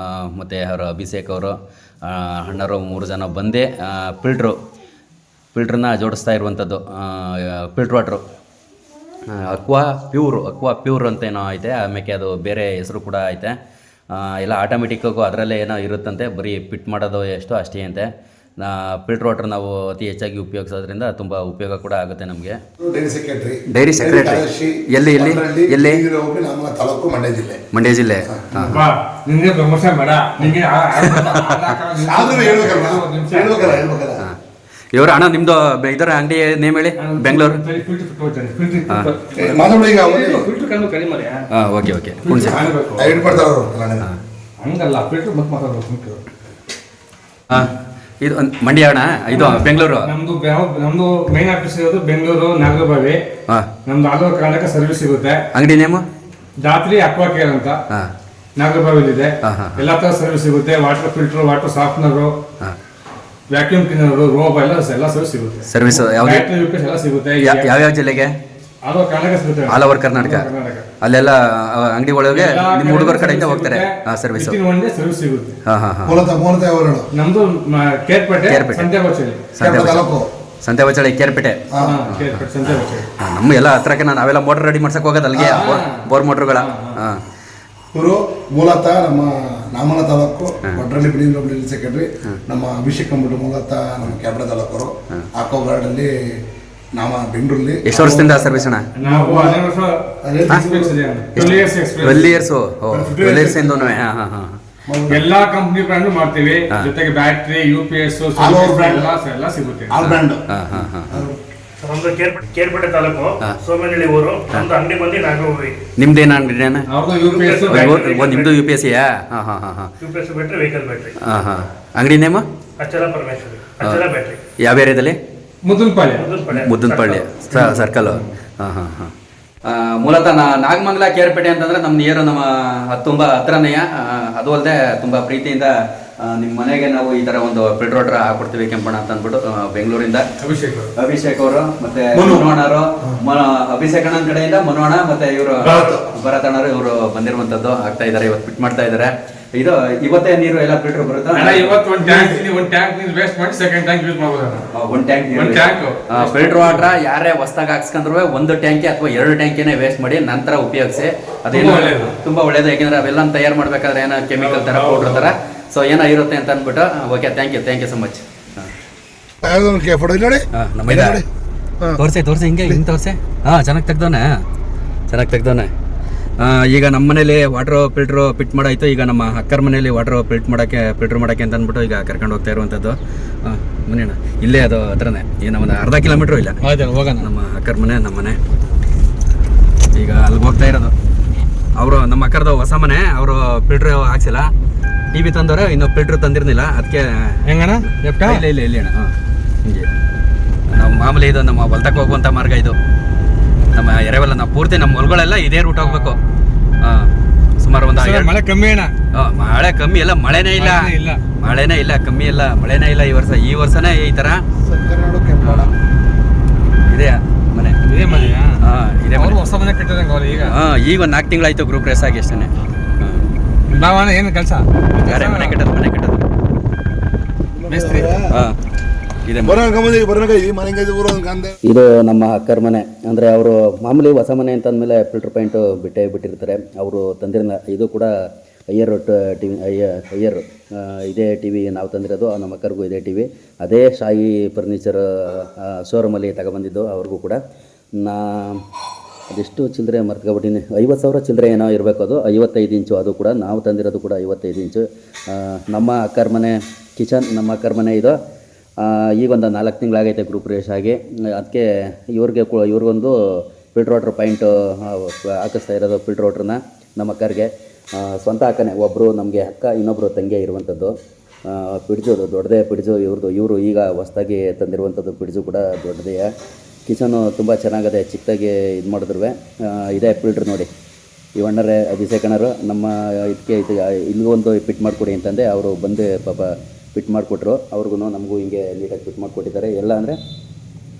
ಮತ್ತು ಅವರು ಅಭಿಷೇಕ್ ಅವರು ಅಣ್ಣರು 3 ಜನ ಬಂದೇ ಫಿಲ್ಟ್ರನ್ನ ಜೋಡಿಸ್ತಾ ಇರುವಂಥದ್ದು. ಫಿಲ್ಟ್ರ್ ವಾಟ್ರು ಅಕ್ವಾ ಪ್ಯೂರ್ ಅಂತ ಏನೋ ಐತೆ. ಆಮೇಲೆ ಅದು ಬೇರೆ ಹೆಸರು ಕೂಡ ಐತೆ. ಎಲ್ಲ ಆಟೋಮೆಟಿಕ್ಕಾಗೂ ಅದರಲ್ಲೇ ಏನೋ ಇರುತ್ತಂತೆ. ಬರೀ ಫಿಟ್ ಮಾಡೋದು ಅಷ್ಟೇ ಅಂತೆ. ಫಿಲ್ಟರ್ ವಾಟರ್ ನಾವು ಅತಿ ಹೆಚ್ಚಾಗಿ ಉಪಯೋಗಿಸೋದ್ರಿಂದ ತುಂಬ ಉಪಯೋಗ ಕೂಡ ಆಗುತ್ತೆ ನಮಗೆ. ಡೈರಿ ಸೆಕ್ರೆಟರಿ ಎಲ್ಲಿ ಎಲ್ಲಿ ತಾಲೂಕು ಮಂಡ್ಯ ಜಿಲ್ಲೆ. ಮಂಡ್ಯ ಜಿಲ್ಲೆ. ನಿಂಗೆ ಪ್ರಮೋಷನ್ ಬೇಡ, ನಿಂಗೆ ಇವರು ಅಣ್ಣ ನಿಮ್ಮದು ಇದರ ಅಂಗಡಿ ನೇಮ್ ಹೇಳಿ. ಬೆಂಗಳೂರು. ಹಾಂ ಓಕೆ ಓಕೆ. ಹಂಗಲ್ಲ, ಫಿಲ್ಟರ್ ಮತ್ತೆ ಮಾತಾಡ್ಬೇಕು. ಹಾಂ ಇದು ಮಂಡ್ಯ ಅಣ್ಣ, ಇದು ಬೆಂಗಳೂರು. ನಮ್ದು ಮೈನ್ ಆಫೀಸ್ ಇರೋದು ಬೆಂಗಳೂರು ನಾಗರಬಾವಿ. ಹಾಂ ನಮ್ದು ಆಲ್ ಕರ್ನಾಟಕ ಸರ್ವಿಸ್ ಸಿಗುತ್ತೆ. ಅಂಗಡಿ ನೇಮು ದಾತ್ರಿ ಅಕ್ವಾ ಕೇರ್ ಅಂತ ನಾಗರಬಾವಿಲಿದೆ. ಎಲ್ಲಾ ತರ ಸರ್ವಿಸ್ ಸಿಗುತ್ತೆ. Water filter, water softener, vacuum cleaner, ರೋಬ್ ಎಲ್ಲ ಸರ್ವಿಸ್ ಸಿಗುತ್ತೆ. ಸರ್ವಿಸ್ ಯಾವ್ದು ಎಲ್ಲ ಸಿಗುತ್ತೆ. ಯಾವ್ಯಾವ ಜಿಲ್ಲೆಗೆ? ಆಲ್ ಓವರ್ ಕರ್ನಾಟಕ ಸಿಗುತ್ತೆ. All over Karnataka. ಅಲ್ಲೆಲ್ಲ ಅಂಗಡಿ ಒಳಗೆ ನಿಮ್ಮ ಹುಡುಗರ ಕಡೆಯಿಂದ ಹೋಗ್ತಾರೆ ಸರ್ವಿಸ್. ಒನ್ ಡೇ ಸರ್ವಿಸ್ ಸಿಗುತ್ತೆ. ನಮ್ದು ಸಂತೆಬಚ್ಚಳಿ ಕೇರ್ಪೇಟೆ. ನಮ್ಮ ಎಲ್ಲ ಹತ್ರಕ್ಕೆ ನಾವೆಲ್ಲ ಮೋಟರ್ ರೆಡಿ ಮಾಡ್ಸಕ್ ಹೋಗೋದು ಅಲ್ಲಿಗೆ, ಬೋರ್ ಮೋಟರ್ಗಳ. ಇವರು ಮೂಲತಃ ನಮ್ಮ ನಾಮನ ತಾಲೂಕು ಒಡ್ರಳ್ಳಿ ಬಿಳಿ ಸೆಕ್ರೆಟರಿ. ನಮ್ಮ ಅಭಿಷೇಕ್ ಅಂದ್ಬಿಟ್ಟು ಮೂಲತಃ ನಮ್ಮ ಕ್ಯಾಬ್ರಾ ತಾಲೂಕರು. ಆಕೋ ಗಾರ್ಡಲ್ಲಿ ನಾಮ ಬೆಂಗಳೂರಲ್ಲಿ. ಎಷ್ಟು ವರ್ಷದಿಂದ ಸರ್ವಿಸ್ ಅಣ್ಣ? 12 ಇಯರ್ಸ್. ಎಲ್ಲಾ ಕಂಪ್ನಿ ಬ್ರ್ಯಾಂಡ್ ಮಾಡ್ತೀವಿ. ಜೊತೆಗೆ ಬ್ಯಾಟ್ರಿ, UPS ಎಲ್ಲ ಸಿಗುತ್ತೆ. ನಮ್ದು ಕೇರ್ಪೇಟೆ ತಾಲೂಕು ಸೋಮೇನಹಳ್ಳಿ ಊರು. ನಮ್ದು ಅಂಗಡಿ ಬಂದು ನಾಗರಬಾವಿ. ನಿಮ್ದೇನ ಅಂಗಡಿ? ನಿಮ್ದು UPS. UPS battery, vehicle battery. ಅಂಗಡಿ ನೇಮ ಅಚಲ ಪರಮೇಶ್ವರಿ, ಅಚಲ ಬ್ಯಾಟ್ರಿ. ಯಾವ ಏರಿಯಾದಲ್ಲಿ? ಮುದ್ದನಪಳ್ಳಿ ಸರ್ಕಲ್. ಮೂಲತಃ ನಾಗಮಂಗಲ ಕೇರ್ಪೇಟೆ ಅಂತಂದ್ರೆ ನಮ್ಮ ನಿಯರು, ನಮ್ಮ ತುಂಬ ಹತ್ರನೆಯ. ಅದು ಅಲ್ಲದೆ ತುಂಬ ಪ್ರೀತಿಯಿಂದ ನಿಮ್ಮ ಮನೆಗೆ ನಾವು ಈ ಥರ ಒಂದು ಫಿಲ್ಟರ್ ವಾಟರ್ ಹಾಕ್ಕೊಡ್ತೀವಿ ಕೆಂಪಣ್ಣ ಅಂತ ಅಂದ್ಬಿಟ್ಟು ಬೆಂಗಳೂರಿಂದ ಅಭಿಷೇಕ್ ಅವರು ಮತ್ತೆ ಮನೋಹಣರು. ಅಭಿಷೇಕ್ ಅಣ್ಣನ ಕಡೆಯಿಂದ ಮನೋಹಣ ಮತ್ತೆ ಇವರು ಭರತ್ ಅಣ್ಣರು ಇವರು ಬಂದಿರುವಂತದ್ದು ಆಗ್ತಾ ಇದ್ದಾರೆ. ಇವತ್ತು ಫಿಟ್ ಮಾಡ್ತಾ ಇದ್ದಾರೆ. ಇದು ಇವತ್ತೇ ನೀರು ಎಲ್ಲ ಫಿಲ್ಟರ್ ಬರುತ್ತೆ. ಫಿಲ್ಟರ್ ವಾಟರ್ ಯಾರೇ ಹೊಸದಾಗಿ ಹಾಕ್ಸ್ಕೊಂಡ್ರು 1 ಟ್ಯಾಂಕಿ ಅಥವಾ 2 ಟ್ಯಾಂಕಿನೇ ವೇಸ್ಟ್ ಮಾಡಿ ನಂತರ ಉಪಯೋಗಿಸಿ. ಅದೇನು ತುಂಬಾ ಒಳ್ಳೇದು. ಯಾಕೆಂದ್ರೆ ಅವೆಲ್ಲ ತಯಾರು ಮಾಡ್ಬೇಕಾದ್ರೆ ಏನೋ ಕೆಮಿಕಲ್ ತರ ಪೌಡರ್ ತರ ಸೊ ಏನೋ ಇರುತ್ತೆ ಅಂತ ಅಂದ್ಬಿಟ್ಟು. Okay, thank you so much. ತೋರಿಸಿ ಹಿಂಗೆ ತೋರಿಸಿ. ಚೆನ್ನಾಗಿ ತೆಗ್ದವನೆ. ಈಗ ನಮ್ಮ ಮನೇಲಿ ವಾಟರ್ ಫಿಲ್ಟ್ರು ಫಿಟ್ ಮಾಡಾಯಿತು. ಈಗ ನಮ್ಮ ಅಕ್ಕರ ಮನೇಲಿ ವಾಟರ್ ಫಿಲ್ಟರ್ ಮಾಡೋಕ್ಕೆ ಅಂತ ಅಂದ್ಬಿಟ್ಟು ಈಗ ಕರ್ಕೊಂಡು ಹೋಗ್ತಾ ಇರುವಂಥದ್ದು. ಮನೇನ ಇಲ್ಲೇ ಅದು ಹತ್ರನೇ, ಏನು ಒಂದು ಅರ್ಧ ಕಿಲೋಮೀಟ್ರು ಇಲ್ಲ ಹೋಗೋಣ. ನಮ್ಮ ಅಕ್ಕರ ಮನೆ, ನಮ್ಮ ಮನೆ ಈಗ ಅಲ್ಲಿಗೆ ಹೋಗ್ತಾ ಇರೋದು. ಅವರು ನಮ್ಮ ಅಕ್ಕರ್ದು ಹೊಸ ಮನೆ, ಅವರು ಫಿಲ್ಟ್ರ್ ಹಾಕ್ಸಿಲ್ಲ. TV ತಂದವ್ರೆ, ಇನ್ನು ಫಿಲ್ಟ್ರ್ ತಂದಿರ್ಲಿಲ್ಲ. ಅದಕ್ಕೆ ಹೆಂಗಣ್ಣ ಇಲ್ಲಿ ಅಣ್ಣ. ಹಿಂಗೆ ನಾವು ಮಾಮೂಲಿ ಇದು ನಮ್ಮ ಹೊಲ್ತಕ್ಕೆ ಹೋಗುವಂಥ ಮಾರ್ಗ ಇದು. ನಮ್ಮ ಎರೆವೆಲ್ಲ ನಾವು ಪೂರ್ತಿ ನಮ್ಮ ಹೊಲಗಳೆಲ್ಲ ಇದೇ ರೂಟ್ ಹೋಗ್ಬೇಕು. ಸುಮಾರು ಒಂದು ಮಳೆ ಕಮ್ಮಿ ಅಣ್ಣ. ಮಳೆ ಕಮ್ಮಿ ಇಲ್ಲ, ಮಳೆನೇ ಇಲ್ಲ, ಕಮ್ಮಿ ಇಲ್ಲ, ಮಳೆನೇ ಇಲ್ಲ ಈ ವರ್ಷ. ಈ ವರ್ಷನೇ ಈ ಥರ ಇದೆ ಮನೆ. ಇದೇ ಮನೆಯಾ? ಇದೇ ಮನೆ. ಹೊಸ ಮನೆ ಕಟ್ಟಿದಂಗೆ ಅವ್ರು ಈಗ. ಈಗ ಒಂದು 4 ತಿಂಗಳಾಯ್ತು ಗ್ರೂಪ್ ರೇಸ್ ಆಗಿ ಅಷ್ಟೇ. ನಾವಣ್ಣ ಏನು ಕೆಲಸ? ಮನೆ ಕಟ್ಟೋದು ಮೇಸ್ತ್ರಿ. ಇದು ನಮ್ಮ ಅಕ್ಕರ ಮನೆ. ಅಂದರೆ ಅವರು ಮಾಮೂಲಿ ಹೊಸ ಮನೆ ಅಂತ ಅಂದಮೇಲೆ ಫಿಲ್ಟರ್ ಪಾಯಿಂಟ್ ಬಿಟ್ಟಿರ್ತಾರೆ. ಅವರು ತಂದಿರಲ್ಲ. ಇದು ಕೂಡ ಅಯ್ಯರ್ ಇದೇ TV ನಾವು ತಂದಿರೋದು. ನಮ್ಮ ಅಕ್ಕರಿಗೂ ಇದೇ TV. ಅದೇ ಶಾಯಿ ಫರ್ನಿಚರ್ ಶೋರೂಮಲ್ಲಿ ತಗೊಬಂದಿದ್ದು. ಅವ್ರಿಗೂ ಕೂಡ ಅದೆಷ್ಟು ಚಿಲ್ಲರೆ ಮರ್ತ್ಕೊಬಿಟ್ಟಿನಿ, 50,000 ಚಿಲ್ಲರೆ ಏನೋ ಇರಬೇಕು. ಅದು 55 ಇಂಚು. ಅದು ಕೂಡ ನಾವು ತಂದಿರೋದು ಕೂಡ 55 ಇಂಚು. ನಮ್ಮ ಅಕ್ಕರ ಮನೆ ಕಿಚನ್, ನಮ್ಮ ಅಕ್ಕರ ಮನೆ ಇದು. ಈಗೊಂದು 4 ತಿಂಗಳಾಗೈತೆ ಗ್ರೂಪ್ ರೇಸ್ ಆಗಿ. ಅದಕ್ಕೆ ಇವ್ರಿಗೊಂದು ಫಿಲ್ಟರ್ ವಾಟರ್ ಪಾಯಿಂಟ್ ಹಾಕಿಸ್ತಾ ಇರೋದು. ಫಿಲ್ಟರ್ ವಾಟ್ರನ್ನ ನಮ್ಮ ಅಕ್ಕರಿಗೆ ಸ್ವಂತ ಅಕ್ಕನೇ. ಒಬ್ಬರು ನಮಗೆ ಅಕ್ಕ, ಇನ್ನೊಬ್ಬರು ತಂಗಿ ಇರುವಂಥದ್ದು. ಪಿಡ್ಜು ದೊಡ್ಡದೇ ಪಿಡ್ಜು ಇವರು ಈಗ ಹೊಸ್ದಾಗಿ ತಂದಿರುವಂಥದ್ದು. ಪಿಡ್ಜು ಕೂಡ ದೊಡ್ಡದೇ. ಕಿಚನು ತುಂಬ ಚೆನ್ನಾಗದೆ. ಚಿಕ್ಕದಾಗಿ ಇದು ಮಾಡಿದ್ರು. ಇದೇ ಫಿಲ್ಟ್ರ್ ನೋಡಿ. ಈ ಅಣ್ಣರೇ ಅಭಿಷೇಕ್ ಅಣ್ಣರು ನಮ್ಮ ಇದಕ್ಕೆ ಇಲ್ಲಿಗೊಂದು ಫಿಟ್ ಮಾಡಿಕೊಡಿ ಅಂತಂದೆ. ಅವರು ಬಂದು ಪಾಪ ಫಿಟ್ ಮಾಡಿಕೊಟ್ರು. ಅವ್ರಿಗೂ ನಮಗೂ ಹಿಂಗೆ ನೀಟಾಗಿ ಫಿಟ್ ಮಾಡಿಕೊಟ್ಟಿದ್ದಾರೆ. ಎಲ್ಲ ಅಂದರೆ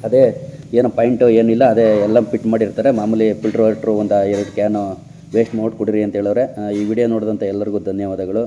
ಅದೇ ಏನೋ ಪಾಯಿಂಟು ಏನಿಲ್ಲ, ಅದೇ ಎಲ್ಲ ಫಿಟ್ ಮಾಡಿರ್ತಾರೆ. ಮಾಮೂಲಿ ಫಿಲ್ಟ್ರ್ ವಾಟ್ರು ಒಂದು 2 ಕ್ಯಾನು ವೇಸ್ಟ್ ಮಾಡಿ ಕೊಡಿರಿ ಅಂತ ಹೇಳೋರೆ. ಈ ವಿಡಿಯೋ ನೋಡಿದಂಥ ಎಲ್ಲರಿಗೂ ಧನ್ಯವಾದಗಳು.